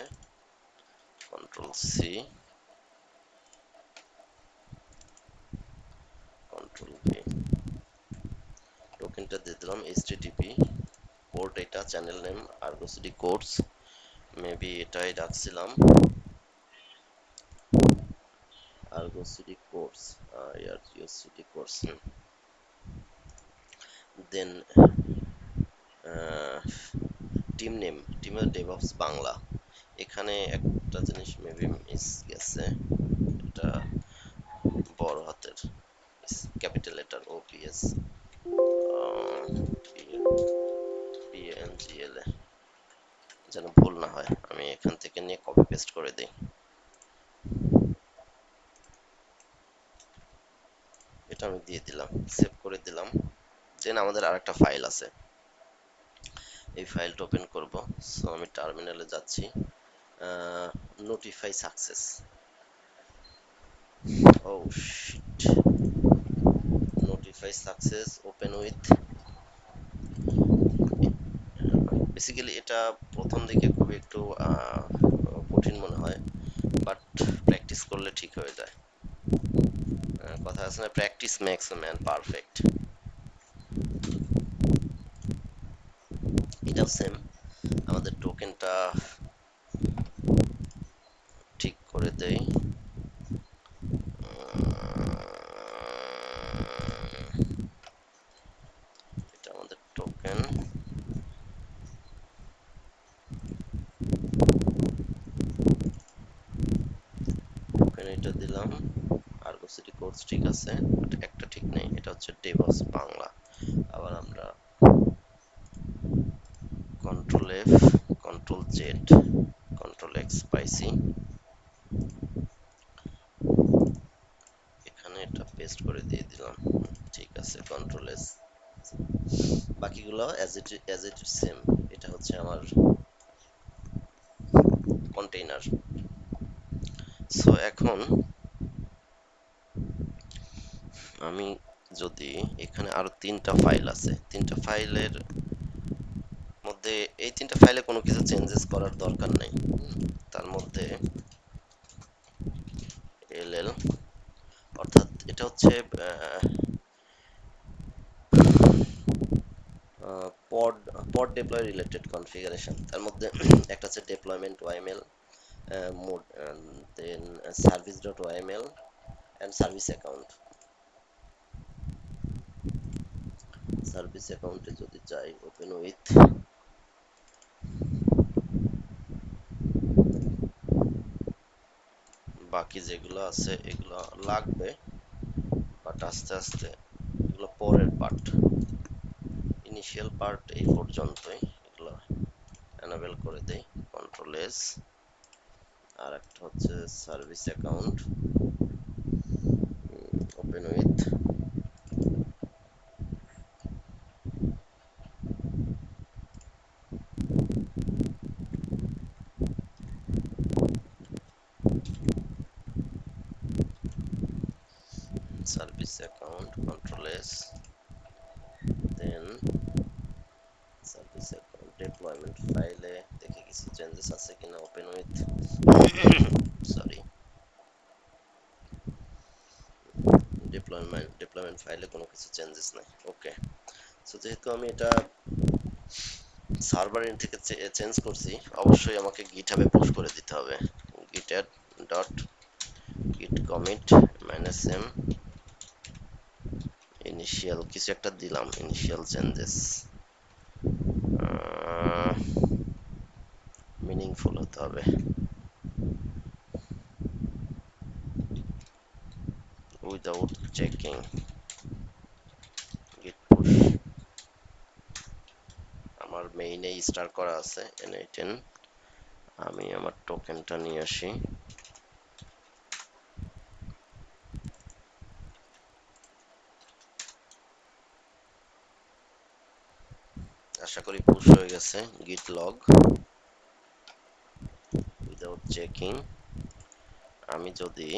কন্ট্রোল সি, কন্ট্রোল ভি, টোকেনটা দিয়ে দিলাম এইচটিটিপি, পোর্ট এটা, channel name Argo CD course, maybe এটাই রাখছিলাম, Argo CD course, Argo CD course. Then team name, টিমের ডেভঅপস বাংলা, এখানে একটা জিনিস মেবি মিস গেছে, এটা বড় হাতের ক্যাপিটাল লেটার ওপিএস পিএনজিএল, যেন ভুল না হয়, আমি এখান থেকে নিয়ে কপি পেস্ট করে দিই, এটা আমি দিয়ে দিলাম, সেভ করে দিলাম। দেন আমাদের আরেকটা ফাইল আছে, এই ফাইলটা ওপেন করব। সো আমি টার্মিনালে যাচ্ছি, notify success, oh shit, notify success open with, basically এটা প্রথম দিকে খুব একটু কঠিন মনে হয়, বাট প্র্যাকটিস করলে ঠিক হয়ে যায়। কথা আছে না, practice makes a man perfect, এটাও সেম, আমাদের টোকেনটা ঠিক করে দেই, এটা আমাদের টোকেন, টোকেন এটা দিলাম, আর্গো সিটি কোর্স ঠিক আছে, বাট একটা ঠিক নেই, এটা হচ্ছে ডেভঅপস বাংলা। আবার আমরা control F, control Z, control x পাইছি, এখানে এটা পেস্ট করে দিয়ে দিলাম, ঠিক আছে, কন্ট্রোল এস, বাকিগুলো অ্যাজ ইট সেম, এটা হচ্ছে আমার কন্টেইনার। সো এখন আমি যদি এখানে আরো তিনটা ফাইল আছে, তিনটা ফাইলের মধ্যে এই তিনটা ফাইলে কোনো কিছু চেঞ্জেস করার দরকার নাই, তার মধ্যে এলএল, অর্থাৎ এটা হচ্ছে pod pod deploy related configuration, তার মধ্যে একটা হচ্ছে deployment YML, mode, then service dot YML and service account. Service অ্যাকাউন্টে যদি যাই, ওপেন উইথ, বাকি যেগুলো আছে এগুলো লাগবে, বাট আস্তে আস্তে এগুলো পরের পার্ট, ইনিশিয়াল পার্ট এই পর্যন্তই, এগুলো এনাবেল করে দেই, কন্ট্রোল এস, আর একটা হচ্ছে service account, open with, service account, control S, then service account deployment ফাইলে দেখি কিছু চেঞ্জেস আছে কিনা, ওপেন উইথ, সরি, ডিপ্লয়মেন্ট ফাইলে কোনো কিছু চেঞ্জেস নাই, ওকে। সো যেহেতু আমি এটা সার্ভার এন্ড থেকে চেঞ্জ করছি, অবশ্যই আমাকে গিটহাবে পুশ করে দিতে হবে, github dot git commit -m initial কিছু একটা দিলাম, ইনিশিয়াল চেঞ্জেস, মিনিংফুল হতে হবে, উইদাউট চেকিং git push, আমার মেইনে স্টার করা আছে n8n, আমি আমার টোকেনটা নিয়ে আসি, আশা করি পুশ হয়ে গেছে, git log উইদাউট চেকিং, আমি যদি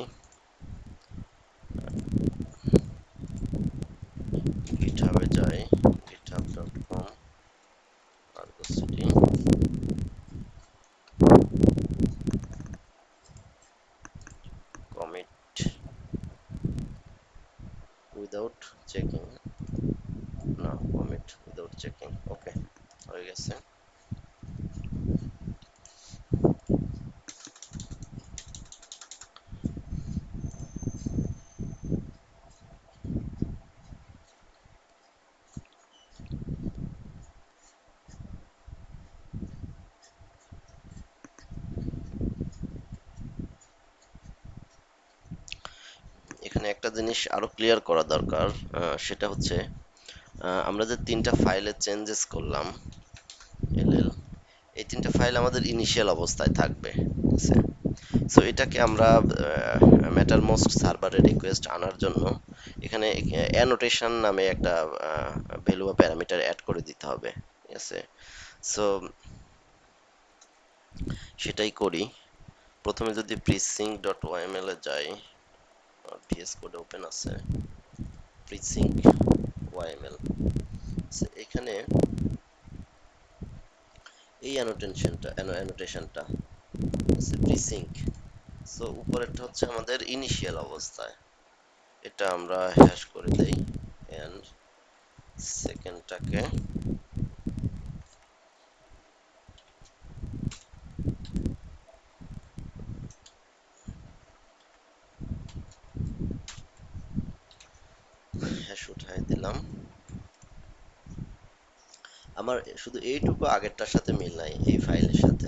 গিটহাবে যাই, github.com argocity, চেকিং, ওকে, হয়ে গেছে। এখানে একটা জিনিস আরো ক্লিয়ার করা দরকার, সেটা হচ্ছে আমরা যে তিনটা ফাইলে চেঞ্জেস করলাম, এলএল, এই তিনটা ফাইল আমাদের ইনিশিয়াল অবস্থায় থাকবে, ঠিক আছে? সো এটাকে আমরা ম্যাটারমোস্ট সার্ভারে রিকোয়েস্ট আনার জন্য এখানে অ্যানোটেশন নামে একটা ভ্যালু বা প্যারামিটার অ্যাড করে দিতে হবে, ঠিক আছে? সো সেটাই করি। প্রথমে যদি প্রিসিঙ্ক ডট ওয়াইএমএল এ যাই, ভিএস কোড ওপেন আছে, প্রিসিঙ্ক ওয়াইএমএল, এখানে এই অ্যানোটেশনটা প্রিসিঙ্ক। সো উপরেরটা হচ্ছে আমাদের ইনিশিয়াল অবস্থায়, এটা আমরা হ্যাশ করে দেই, এন্ড সেকেন্ডটাকে হ্যাশ উঠাই দিলাম। আমার শুধু এইটুকু আগেরটার সাথে মিল নাই, এই ফাইলের সাথে,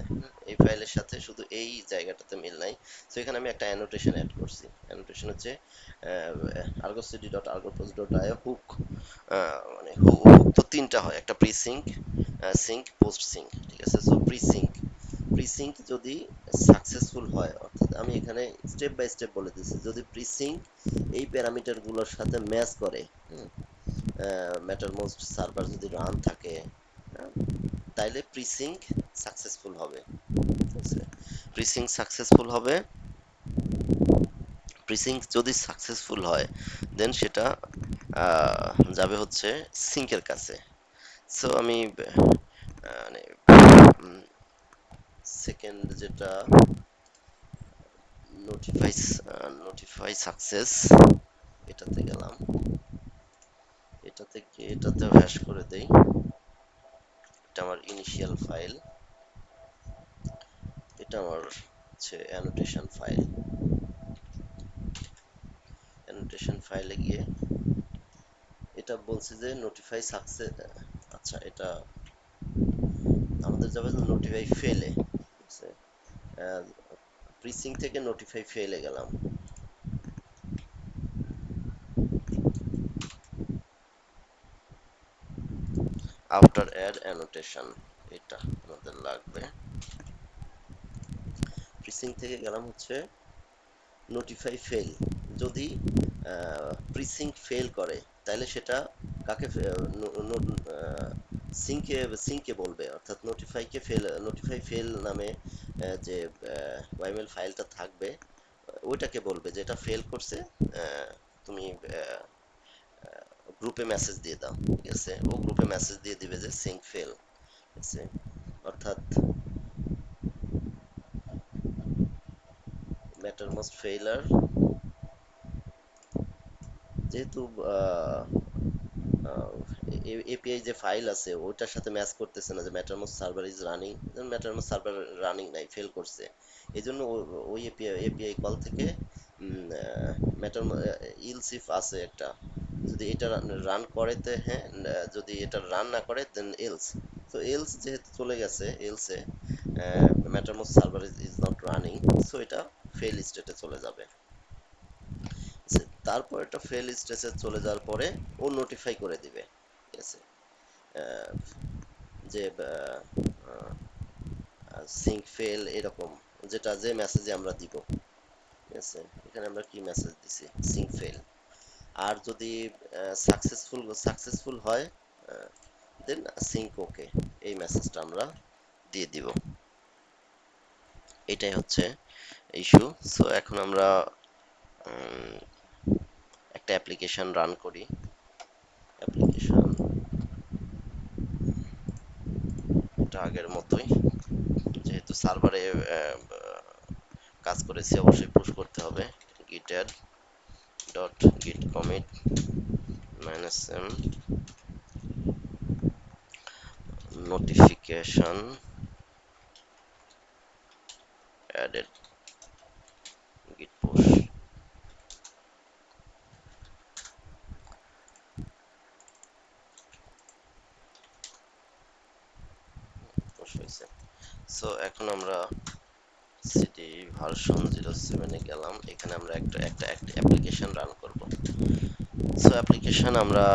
এই ফাইলের সাথে শুধু এই জায়গাটাতে মিল নাই। তো এখানে আমি একটা অ্যানোটেশন অ্যাড করছি, অ্যানোটেশন হচ্ছে argocd.argopos.io হুক, মানে হুক তো তিনটা হয়, একটা pre sync, sync, post sync, ঠিক আছে? So presync, pre sync যদি সাকসেসফুল হয়, অর্থাৎ আমি এখানে স্টেপ বাই স্টেপ বলে দিচ্ছি, যদি প্রি সিঙ্ক এই প্যারামিটার গুলোর সাথে ম্যাচ করে, ম্যাটারমোস্ট সার্ভার যদি রান থাকে, হ্যাঁ, তাইলে প্রিসিঙ্ক সাকসেসফুল হবে, ঠিক আছে? প্রিসিঙ্ক সাকসেসফুল হবে, প্রিসিঙ্ক যদি সাকসেসফুল হয় দেন সেটা যাবে হচ্ছে সিঙ্কের কাছে। সো আমি মানে সেকেন্ড যেটা নোটিফাই নোটিফাই সাকসেস, এটাতে গেলাম, এটাতে গিয়ে এটাতে হ্যাশ করে দেই, এটা আমার ইনিশিয়াল ফাইল, এটা আমার হচ্ছে অ্যানোটেশন ফাইল, অ্যানোটেশন ফাইলে গিয়ে এটা বলছে যে নোটিফাই সাকসেস, আচ্ছা এটা আমাদের যাবে নোটিফাই ফেলে, ঠিক আছে? প্রিসিং থেকে নোটিফাই ফেলে গেলাম, আফটার অ্যাড অ্যানোটেশন, এটা আমাদের লাগবে। প্রিসিং থেকে গেলাম হচ্ছে নোটিফাই ফেল, যদি প্রিসিং ফেল করে তাহলে সেটা কাকে সিঙ্কে সিঙ্কে বলবে, অর্থাৎ নোটিফাইকে ফেল, নোটিফাই ফেল নামে যে ওয়াইমেল ফাইলটা থাকবে, ওইটাকে বলবে যে এটা ফেল করছে, তুমি গ্রুপে মেসেজ দিয়ে দাও, ঠিক আছে? ও গ্রুপে মেসেজ দিয়ে দিবে যে সিঙ্ক ফেল, ঠিক আছে? অর্থাৎ ম্যাটারমোস্ট ফেইলার, যেহেতু এপিআই যে ফাইল আছে ওটার সাথে ম্যাচ করতেছে না, যে Mattermost server is running, Mattermost server running নাই, ফেল করছে, এই জন্য ওই এপিআই কল থেকে ম্যাটার ইলস ইফ আছে একটা, যদি এটা রান করে তে হ্যাঁ, যদি এটা রান না করে দেন এলস। তো এলস যেহেতু চলে গেছে, এলসে Mattermost server is not running, so এটা ফেল স্টেটে চলে যাবে। তারপর এটা ফেল স্টেজে চলে যাওয়ার পরে ও নোটিফাই করে দিবে, ঠিক আছে? আহ, যে সিঙ্ক ফেল এরকম, যেটা যে মেসেজে আমরা দিব, ঠিক আছে? এখানে আমরা কি মেসেজ দিছি, সিঙ্ক ফেল। আর যদি সাকসেসফুল হয় দেন সিঙ্ক ওকে, এই মেসেজটা আমরা দিয়ে দিব। এটাই হচ্ছে ইস্যু। সো এখন আমরা একটা অ্যাপ্লিকেশন রান করি, অ্যাপ্লিকেশন এটা আগের মতোই, যেহেতু সার্ভারে কাজ করেছি অবশ্যই পুশ করতে হবে, git add dot git commit -m notification added git push push হয়েছে। সো এখন আমরা সিডি ভার্সন 07 এ গেলাম, এখানে আমরা একটা অ্যাপ্লিকেশন রান করব। সো অ্যাপ্লিকেশন আমরা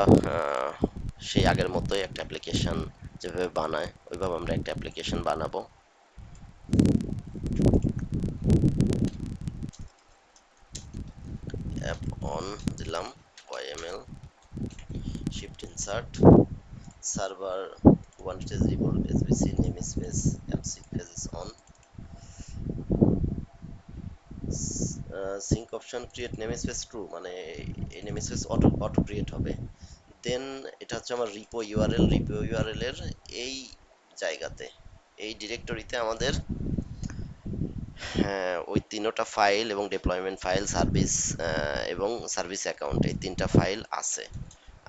সেই আগের মতোই একটা অ্যাপ্লিকেশন যেভাবে বানায় ওইভাবে আমরা একটা অ্যাপ্লিকেশন বানাবো। অ্যাপ অন দিলাম, yml shift insert server one stage report sbc namespace mc phases on sync option create namespace true, মানে এই নেমস্পেস অটো ক্রিয়েট হবে। দেন এটা হচ্ছে আমার রিপো ইউআরএল এর এই জায়গাতে, এই ডিরেক্টরিতে আমাদের ওই তিনটা ফাইল এবং ডেপ্লয়মেন্ট ফাইল সার্ভিস এবং সার্ভিস অ্যাকাউন্ট, এই তিনটা ফাইল আছে।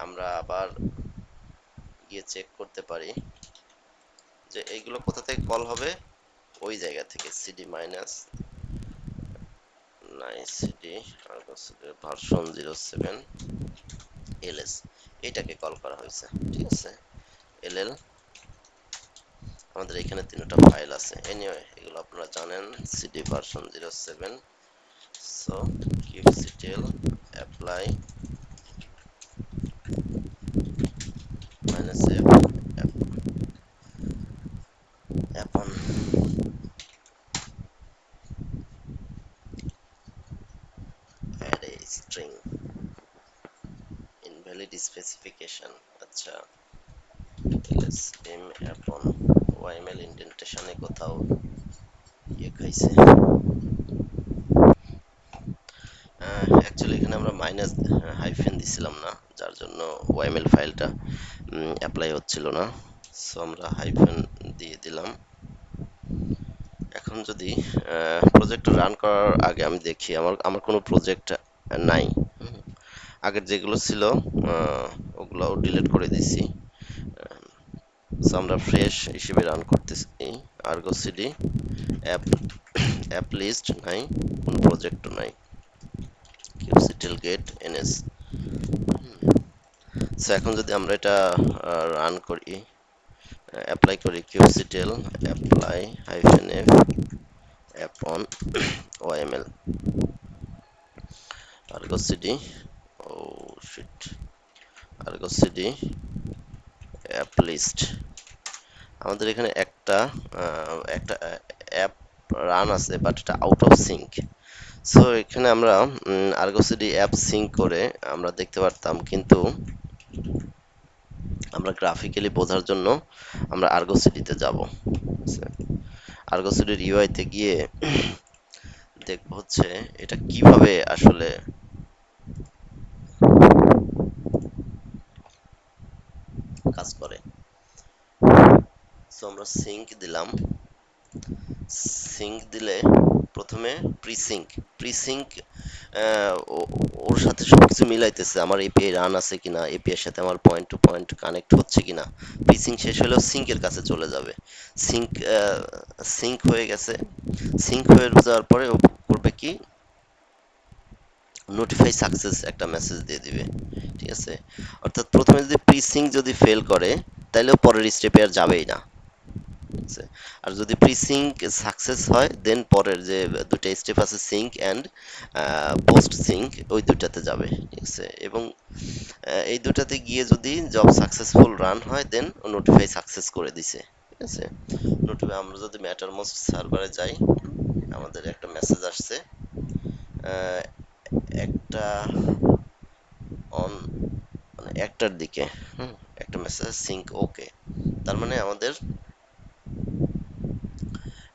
আমরা আবার গিয়ে চেক করতে পারি যে এইগুলো কোথা থেকে কল হবে, ওই জায়গা থেকে CD minus CD version 07 ls এটাকে কল করা হয়েছে, ঠিক আছে। এলএল আমাদের এখানে তিনটা ফাইল আছে, এনিওয়ে এগুলো আপনারা জানেন, CD version 07 so kubectl apply minus appon add a string invalid specification, আচ্ছা ls m appon yml indentation এ কোথাও ইয়ে খাইছে। অ্যাকচুয়ালি এখানে আমরা মাইনাস হাইফেন দিছিলাম না, যার জন্য yml ফাইলটা অ্যাপ্লাই হচ্ছিল না। সো আমরা হাইফেন দিয়ে দিলাম। এখন যদি প্রজেক্ট রান করার আগে আমি দেখি আমার আমার কোনো প্রজেক্ট নাই, আগের যেগুলো ছিল ওগুলো ডিলিট করে দিছি। সো আমরা ফ্রেশ হিসেবে রান করতেছি। আর্গো সিডি অ্যাপ অ্যাপ লিস্ট নাই, কোনো প্রজেক্টও নাই, kubectl get ns। সো এখন যদি আমরা এটা রান করি, অ্যাপ্লাই করি kubectl apply hyphen f appon yml argo cd oh shit argo cd app list। আমাদের এখানে একটা অ্যাপ রান আছে, বাট এটা আউট অফ সিঙ্ক। সো এখানে আমরা আর্গো সিডি অ্যাপ সিঙ্ক করে আমরা দেখতে পারতাম, কিন্তু আমরা গ্রাফিক্যালি বোঝার জন্য আমরা আর্গো সিডিতে যাব। আর্গো সিডির ইউআইতে গিয়ে দেখব হচ্ছে এটা কিভাবে আসলে কাজ করে। সো আমরা সিঙ্ক দিলাম, সিঙ্ক দিলে প্রথমে প্রিসিঙ্ক ওর সাথে সবকিছু মিলাইতেছে, আমার এপিআই রান আছে কিনা, এপিআই এর সাথে আমার পয়েন্ট টু পয়েন্ট কানেক্ট হচ্ছে কিনা। প্রিসিঙ্ক শেষ হলেও সিঙ্কের কাছে চলে যাবে। সিঙ্ক সিঙ্ক হয়ে গেছে, সিঙ্ক হয়ে যাওয়ার পরে ও করবে কি, নোটিফাই সাকসেস একটা মেসেজ দিয়ে দিবে, ঠিক আছে। অর্থাৎ প্রথমে যদি প্রিসিঙ্ক যদি ফেল করে তাহলে পরের স্টেপে আর যাবেই না, আর যদি প্রিসিঙ্ক সাকসেস হয় দেন পরের যে দুটো স্টেপ আছে সিঙ্ক অ্যান্ড পোস্ট সিঙ্ক, ওই দুটাতে যাবে, ঠিক আছে। এবং এই দুটাতে গিয়ে যদি জব সাকসেসফুল রান হয় দেন নোটিফাই সাকসেস করে দিছে, ঠিক আছে। নোটিফাই আমরা যদি ম্যাটারমোস্ট সার্ভারে যাই, আমাদের একটা মেসেজ আসছে একটা অন মানে একটার দিকে, একটা মেসেজ সিঙ্ক ওকে, তার মানে আমাদের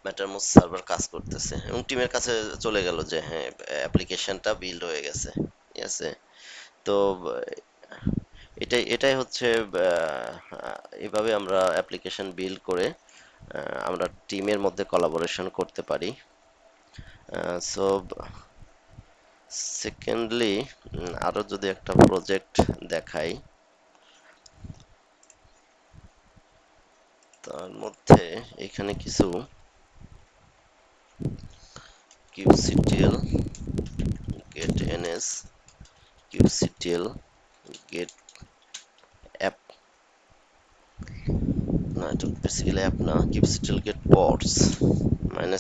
ম্যাটারমোস্ট সার্ভার কাজ করতেছে এবং টিমের কাছে চলে গেল যে হ্যাঁ অ্যাপ্লিকেশনটা বিল্ড হয়ে গেছে, ঠিক আছে। তো এটাই হচ্ছে এইভাবে আমরা অ্যাপ্লিকেশন বিল্ড করে আমরা টিমের মধ্যে কোলাবোরেশন করতে পারি। সো সেকেন্ডলি আরো যদি একটা প্রজেক্ট দেখাই, তার মধ্যে এখানে কিছু kubectl get ns kubectl get app, না এটা বেসিক্যালি অ্যাপ না, kubectl get ports -n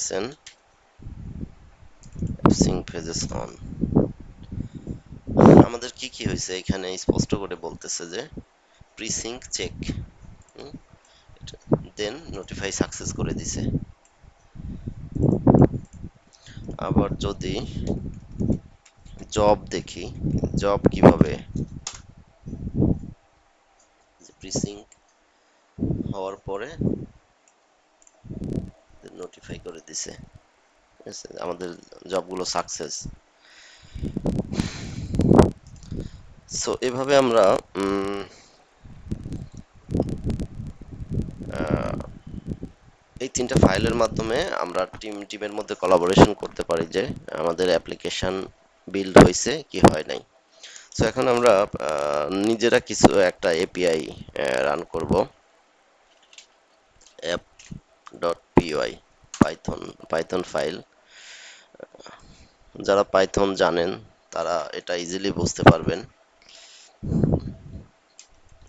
sync pages on। আমাদের কি কি হয়েছে এখানে স্পষ্ট করে বলতেছে যে প্রিসিঙ্ক চেক, দেন নোটিফাই সাকসেস করে দিছে। আবার যদি জব দেখি, জব কিভাবে প্রিসিঙ্ক হওয়ার পরে নোটিফাই করে দিছে, ঠিক আছে, আমাদের জবগুলো সাকসেস। সো এভাবে আমরা এই তিনটা ফাইলের মাধ্যমে আমরা টিমের মধ্যে কোলাবোরেশন করতে পারি যে আমাদের অ্যাপ্লিকেশন বিল্ড হয়েছে কি হয় নাই। সো এখন আমরা নিজেরা কিছু একটা এপিআই রান করব, app.py পাইথন ফাইল। যারা পাইথন জানেন তারা এটা ইজিলি বুঝতে পারবেন।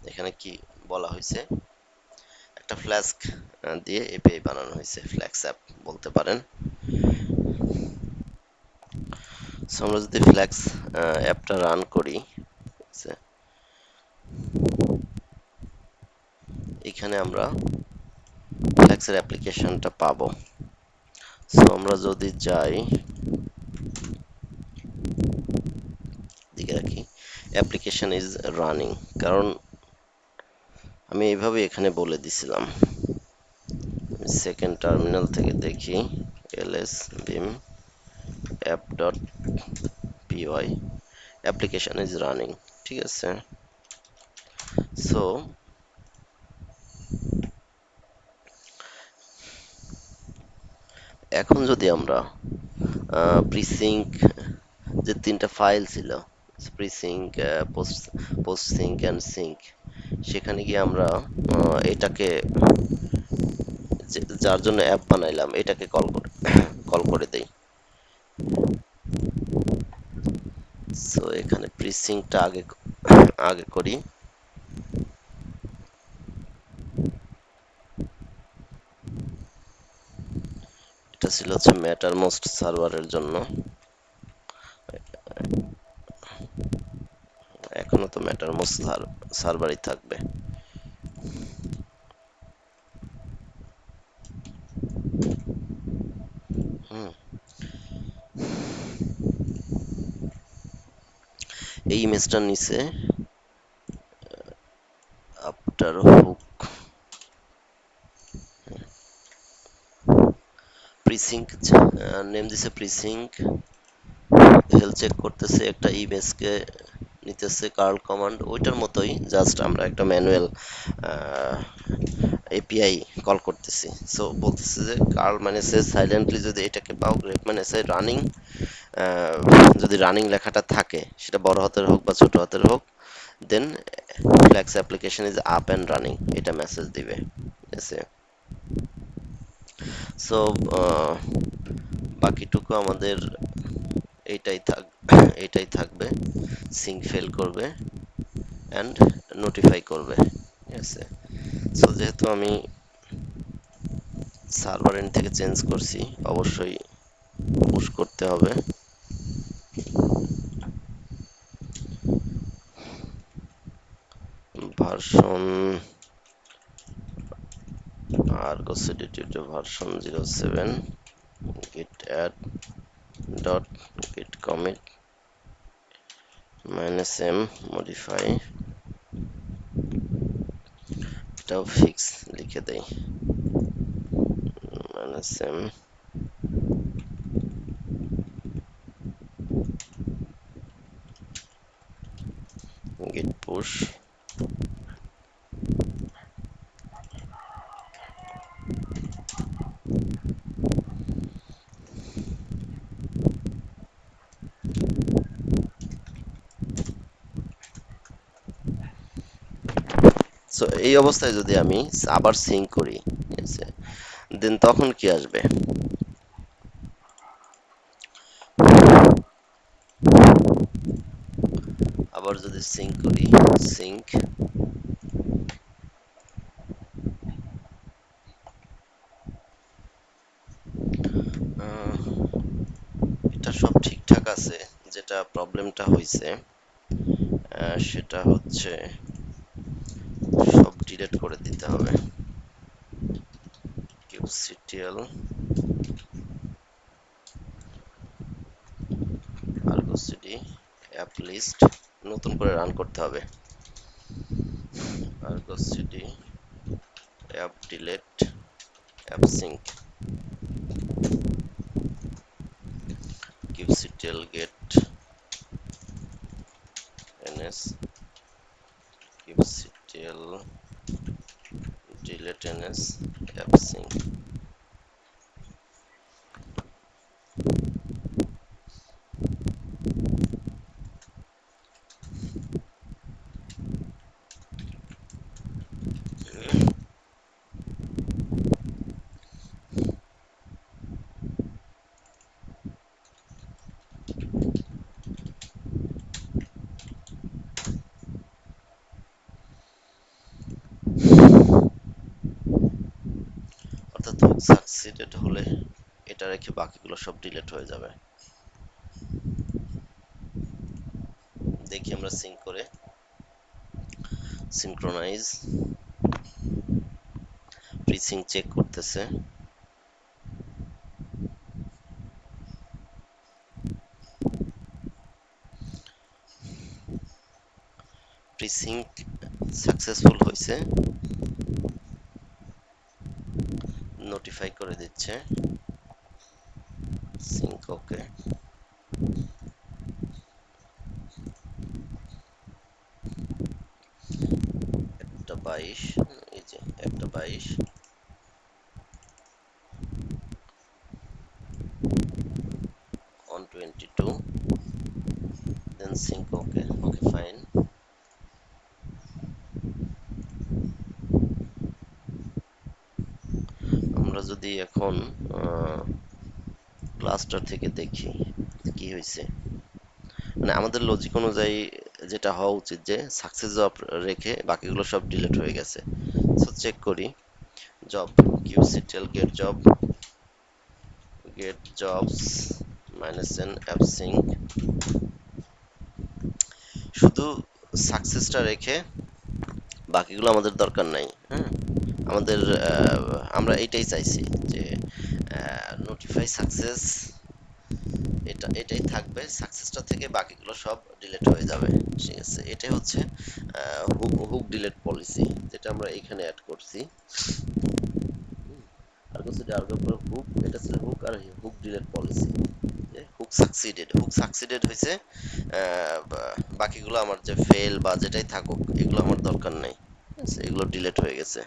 এখানে কি বলা হয়েছে, একটা ফ্ল্যাস্ক দিয়ে এপিআই বানানো হয়েছে, ফ্ল্যাক্স অ্যাপ বলতে পারেন। সো আমরা যদি ফ্ল্যাক্স অ্যাপটা রান করি, এখানে আমরা ফ্ল্যাক্সের অ্যাপ্লিকেশনটা পাবো। সো আমরা যদি যাই, দিকে রাখি অ্যাপ্লিকেশন ইজ রানিং, কারণ আমি এইভাবে এখানে বলে দিছিলাম। সেকেন্ড টার্মিনাল থেকে দেখি ls vim app.py application is running, ঠিক আছে। সো এখন যদি আমরা প্রিসিঙ্ক যে তিনটা ফাইল ছিল, প্রিসিঙ্ক, পোস্ট সিঙ্ক অ্যান্ড সিঙ্ক, সেখানে গিয়ে আমরা এটাকে যার জন্য অ্যাপ বানাইলাম এটাকে কল করে দেই। সো এখানে প্রিসিঙ্কটা আগে করি। এটা ছিল হচ্ছে ম্যাটারমোস্ট সার্ভারের জন্য, এখনো তো ম্যাটারমোস্ট সার্ভারই থাকবে। এই ইমেজটার নিচে আফটার হুক প্রিসিঙ্ক নেম দিছে, প্রিসিঙ্ক হেলথ চেক করতেছে, একটা ইমেজকে নিতেছে কার্ল কমান্ড, ওইটার মতোই জাস্ট আমরা একটা ম্যানুয়াল এপিআই কল করতেছি। সো বলতেছে যে কার্ল মাইনাসে সাইলেন্টলি যদি এটাকে পাও, গ্রেপ মাইনাসে রানিং, যদি রানিং লেখাটা থাকে সেটা বড় হাতের হোক বা ছোট হাতের হোক, then Flask application is up and running, এটা মেসেজ দিবে, ঠিক আছে। সো বাকিটুকু আমাদের এইটাই থাকবে, সিঙ্ক ফেল করবে অ্যান্ড নোটিফাই করবে, ঠিক আছে। সো যেহেতু আমি সার্ভার এন্ড থেকে চেঞ্জ করছি, অবশ্যই পুশ করতে হবে। Version Argo CD version 07 git add dot git commit -m modify, এটাও ফিক্স লিখে দেই, -m git push। সো এই অবস্থায় যদি আমি আবার সিঙ্ক করি, ঠিক আছে, দেন তখন কি আসবে? আবার যদি সিঙ্ক করি, সিঙ্ক, এটা সব ঠিকঠাক আছে। যেটা প্রবলেমটা হয়েছে সেটা হচ্ছে সব ডিলিট করে দিতে হবে। Kubectl Argo CD app list নতুন করে রান করতে হবে। Argo CD app delete app sync kubectl get NS kubectl delete NS app sync. অর্থাৎ হুক সাকসিডেড হলে এটা রেখে বাকিগুলো সব ডিলিট হয়ে যাবে। দেখি আমরা সিঙ্ক করে, সিনক্রোনাইজ, প্রিসিঙ্ক চেক করতেছে। প্রিসিঙ্ক সাকসেসফুল হয়েছে, নোটিফাই করে দিচ্ছে। সিঙ্ক ওকে। একটা 22, এই যে একটা 22, 122, দেন সিঙ্ক ওকে। Okay fine. আমরা যদি এখন ক্লাস্টার থেকে দেখি কি হয়েছে, মানে আমাদের লজিক অনুযায়ী যেটা হওয়া উচিত যে সাকসেস জব রেখে বাকিগুলো সব ডিলিট হয়ে গেছে। সো চেক করি, job kubectl get jobs minus N app sync, শুধু সাকসেসটা রেখে বাকিগুলো আমাদের দরকার নাই। হ্যাঁ, আমাদের আমরা এইটাই চাইছি যে নোটিফাই সাকসেস, এটাই থাকবে, সাকসেসটা থেকে বাকিগুলো সব ডিলিট হয়ে যাবে। ঠিক আছে, এটাই হচ্ছে হুক ডিলিট পলিসি যেটা আমরা এখানে অ্যাড করছি। আর কিছু আর্গুর পর হুক, এটা ছিল হুক আর hook delete policy. Hook succeeded হয়েছে, বাকিগুলো আমার যে ফেল বা যেটাই থাকুক এগুলো আমার দরকার নাই। ঠিক আছে, এগুলো ডিলিট হয়ে গেছে।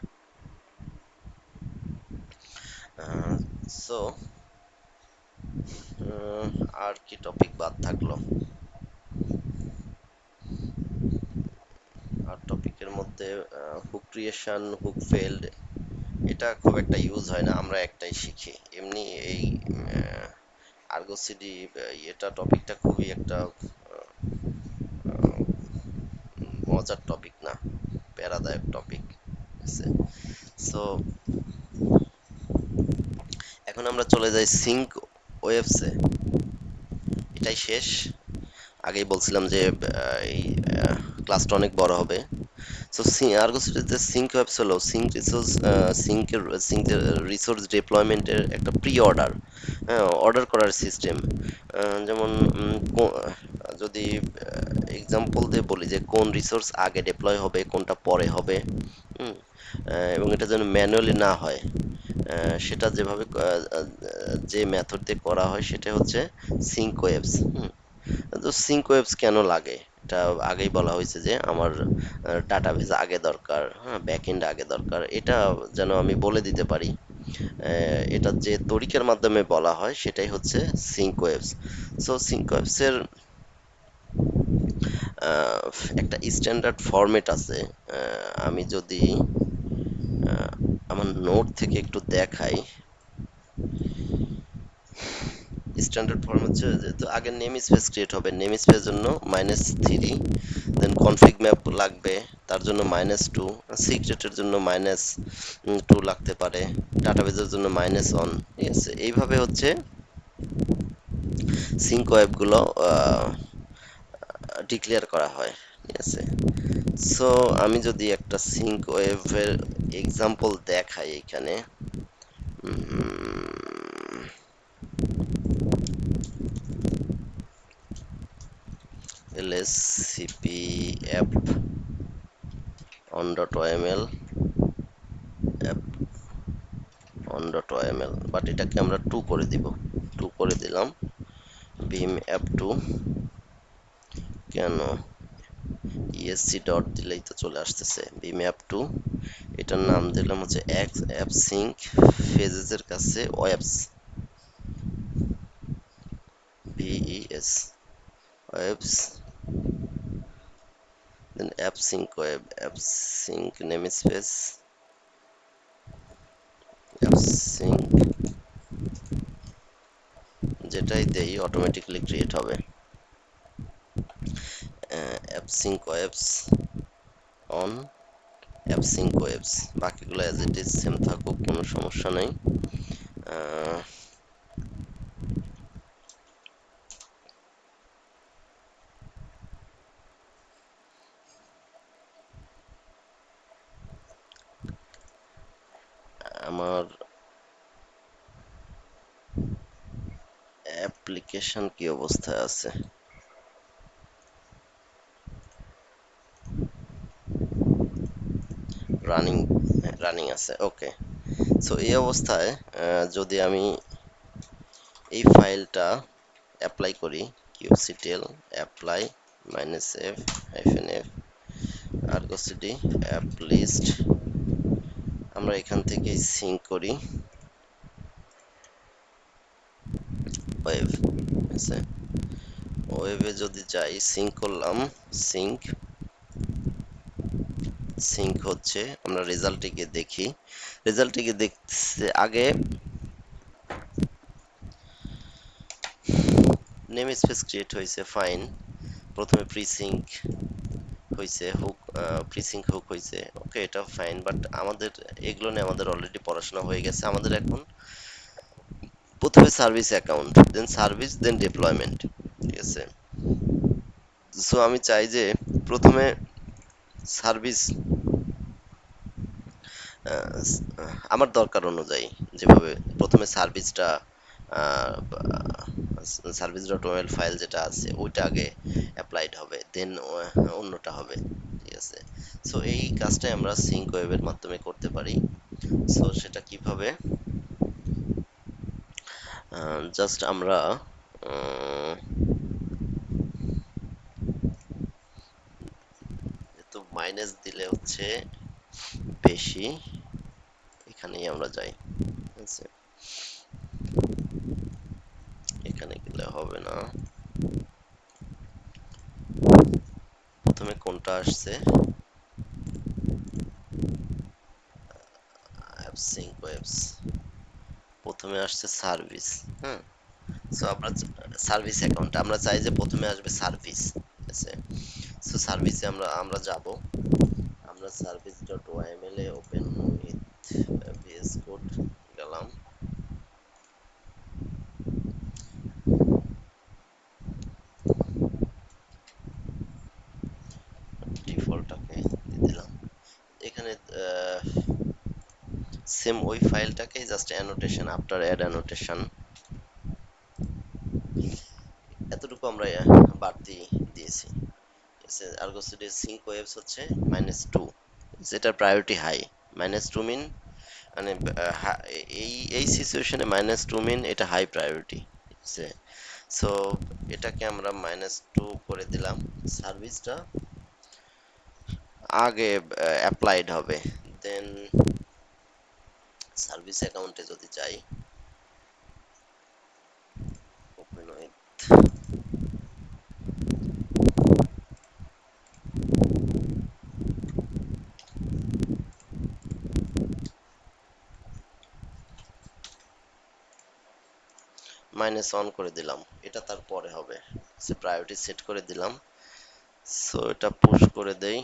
সো আর কি টপিক বাদ থাকলো? আর টপিকের মধ্যে হুক ক্রিয়েশন, হুক ফেলড, এটা খুব একটা ইউজ হয় না, আমরা একটাই শিখি এমনি। এই আর্গো সিডি এটা টপিকটা খুবই একটা মজার টপিক না, প্যারাদায়ক টপিক। আছে, সো এখন আমরা চলে যাই সিঙ্ক ওয়েভসে। এটাই শেষ। আগেই বলছিলাম যে এই ক্লাসটা অনেক বড় হবে। সো আর্গো সিটিতে সিঙ্ক ওয়েবস হলো সিঙ্কের রিসোর্স ডিপ্লয়মেন্টের একটা প্রি অর্ডার, অর্ডার করার সিস্টেম। যেমন যদি এক্সাম্পল দিয়ে বলি যে কোন রিসোর্স আগে ডিপ্লয় হবে, কোনটা পরে হবে, হুম, এবং এটা যেন ম্যানুয়ালি না হয়, সেটা যেভাবে যে মেথড দিয়ে করা হয় সেটা হচ্ছে সিঙ্ক ওয়েবস। তো সিঙ্ক ওয়েবস কেন লাগে এটা আগেই বলা হয়েছে যে আমার ডাটাবেজ আগে দরকার, হ্যাঁ, ব্যাকএন্ড আগে দরকার, এটা যেন আমি বলে দিতে পারি। এটা যে তরিকার মাধ্যমে বলা হয় সেটাই হচ্ছে সিঙ্ক ওয়েবস। সো সিঙ্ক ওয়েবস এর একটা স্ট্যান্ডার্ড ফরম্যাট আছে। আমি যদি আহ, আমার নোট থেকে একটু দেখাই, স্ট্যান্ডার্ড ফর্ম হচ্ছে যে, তো আগে নেম স্পেস ক্রিয়েট হবে, নেম স্পেস জন্য -3, দেন কনফিগ ম্যাপ লাগবে, তার জন্য -2, সিক্রেটের জন্য -2 লাগতে পারে, ডাটাবেজের জন্য -1। ঠিক আছে, এইভাবে হচ্ছে সিঙ্ক ওয়েবগুলো ডিক্লেয়ার করা হয়। ঠিক আছে, সো আমি যদি একটা সিঙ্ক ওয়েভের এক্সাম্পল দেখাই এখানে, lscp app on.oml app on.oml, but এটাকে আমরা 2 করে দিব, 2 করে দিলাম। vim app2, কেন esc ডট দিলেই তো চলে আসতেছে, vim app2, এটার নাম দিলাম হচ্ছে অ্যাপ সিঙ্ক ফেজেস এর কাছে ওয়েবস, ves ওয়েবস, দেন app sync web, app sync name space app sync, যেটাই দেই অটোমেটিক্যালি ক্রিয়েট হবে। App sync ওয়েবস on app sync ওয়েবস, বাকিগুলো অ্যাজ ইট ইজ সেম থাকুক, কোনো সমস্যা নেই। আহ, আমার অ্যাপ্লিকেশন কি অবস্থায় আছে, রানিং, রানিং আছে, ওকে। সো এই অবস্থায় যদি আমি এই ফাইলটা অ্যাপ্লাই করি, qctl apply -f -f argo cd app list, আমরা এখান থেকে সিঙ্ক করি ওয়েব। আছে, ওয়েবে যদি যাই, সিঙ্ক করলাম, সিঙ্ক সিঙ্ক হচ্ছে, আমরা রেজাল্টটিকে দেখি, রেজাল্টটিকে দেখতে আগে নেম স্পেস ক্রিয়েট হয়েছে, ফাইন। প্রথমে প্রিসিঙ্ক হয়েছে, হুক প্রিসিঙ্ক হুক হয়েছে, ওকে, এটা ফাইন, বাট আমাদের এগুলো নিয়ে আমাদের অলরেডি পড়াশোনা হয়ে গেছে। আমাদের এখন প্রথমে সার্ভিস অ্যাকাউন্ট, দেন সার্ভিস, দেন ডিপ্লয়মেন্ট। ঠিক আছে, সো আমি চাই যে প্রথমে সার্ভিস, আমার দরকার অনুযায়ী যেভাবে প্রথমে সার্ভিসটা, সার্ভিস ডট ওয়েল ফাইল যেটা আছে ওইটা আগে অ্যাপ্লাইড হবে, দেন অন্যটা হবে। ঠিক আছে, সো এই কাজটাই আমরা সিঙ্ক ওয়েবের মাধ্যমে করতে পারি। সো সেটা কিভাবে, জাস্ট আমরা তো মাইনাস দিলে হচ্ছে বেশি, এখানেই আমরা যাই। ঠিক আছে, এখানে গেলে হবে না, প্রথমে কোনটা আসছে, অ্যাপ সিঙ্ক ওয়েবস, প্রথমে আসছে সার্ভিস। হ্যাঁ, সো আমরা সার্ভিস অ্যাকাউন্ট, আমরা চাই যে প্রথমে আসবে সার্ভিস। ঠিক আছে, সো সার্ভিসে আমরা যাব, আমরা সার্ভিস ডট ওয়াইএমএল এ ওপেন উইথ ভিএস কোড গেলাম, ডিফল্টটাকে দিয়ে দিলাম এখানে, সেম ওই ফাইলটাকে just annotation, after add annotation এতটুকু আমরা বাড়তি দিয়েছি। ঠিক আছে, আর্গো সিডি সিঙ্ক ওয়েবস হচ্ছে -2, যেটার প্রায়োরিটি হাই। -2 মিন মানে এই সিচুয়েশনে -2 মিন এটা হাই প্রায়োরিটি। ঠিক আছে, সো এটাকে আমরা -2 করে দিলাম, সার্ভিসটা আগে অ্যাপ্লাইড হবে, দেন সার্ভিস অ্যাকাউন্টে যদি যাই, ওপেন উইথ -1 করে দিলাম, এটা তার পরে হবে। প্রায়োরিটি সেট করে দিলাম, সো এটা পুশ করে দেই।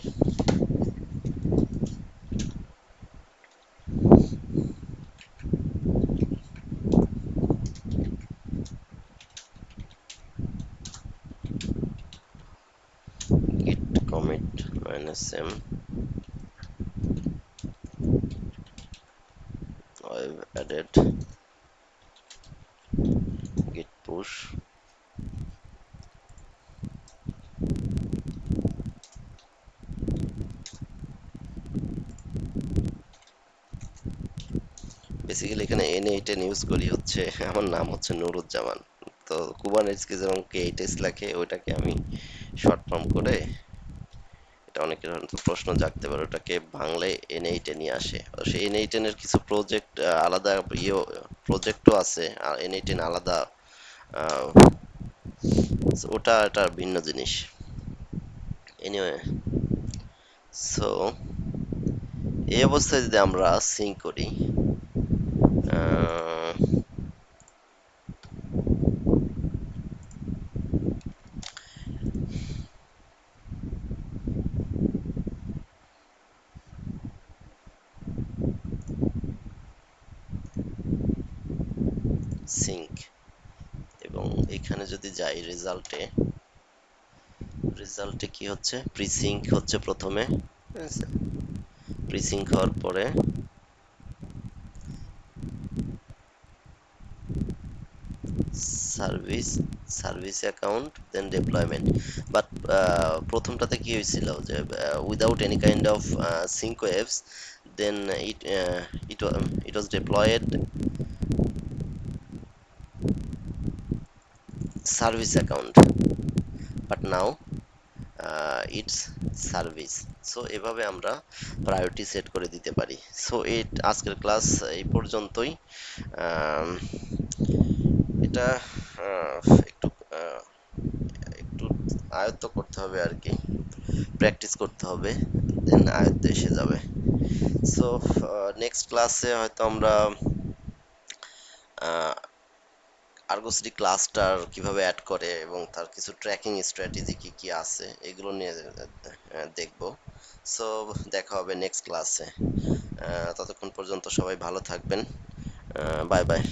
git commit -m I've added git push basically এখানে N8 ইউজ করি হচ্ছে, আমার নাম হচ্ছে নুরুজ্জামান। তো কুবানেটসকে যেমন K8s লেখে, ওইটাকে আমি শর্ট ফর্ম করে, এটা অনেকের হয়তো প্রশ্ন জাগতে পারে, ওটাকে বাংলায় N8 এ নিয়ে আসে। সেই N8 এর কিছু প্রজেক্ট আলাদা ইয়ে প্রজেক্টও আছে, আর N8 আলাদা, আহ, ওটা এটা ভিন্ন জিনিস। এনিওয়ে, সো এই অবস্থায় যদি আমরা সিঙ্ক করি, সিঙ্ক, এবং এখানে যদি যাই রেজাল্টে, রেজাল্টে কি হচ্ছে, প্রিসিঙ্ক হচ্ছে প্রথমে, ঠিক আছে? প্রিসিঙ্ক হওয়ার পরে service, service account, then deployment. But প্রথমটাতে কি হয়েছিল যে without any kind of sync waves, then it it it was deployed service account, but now it's service. So এভাবে আমরা প্রায়োরিটি সেট করে দিতে পারি। সো আজকের ক্লাস এই পর্যন্তই। আম, এটা একটু একটু আয়ত্ত করতে হবে আর কি, প্র্যাকটিস করতে হবে, দেন আয়ত্তে এসে যাবে। সো নেক্সট ক্লাসে হয়তো আমরা আর্গোসিটি ক্লাস্টার কিভাবে অ্যাড করে এবং তার কিছু ট্র্যাকিং স্ট্র্যাটেজি কি কি আছে এগুলো নিয়ে দেখব। সো দেখা হবে নেক্সট ক্লাসে। ততক্ষণ পর্যন্ত সবাই ভালো থাকবেন। Bye bye.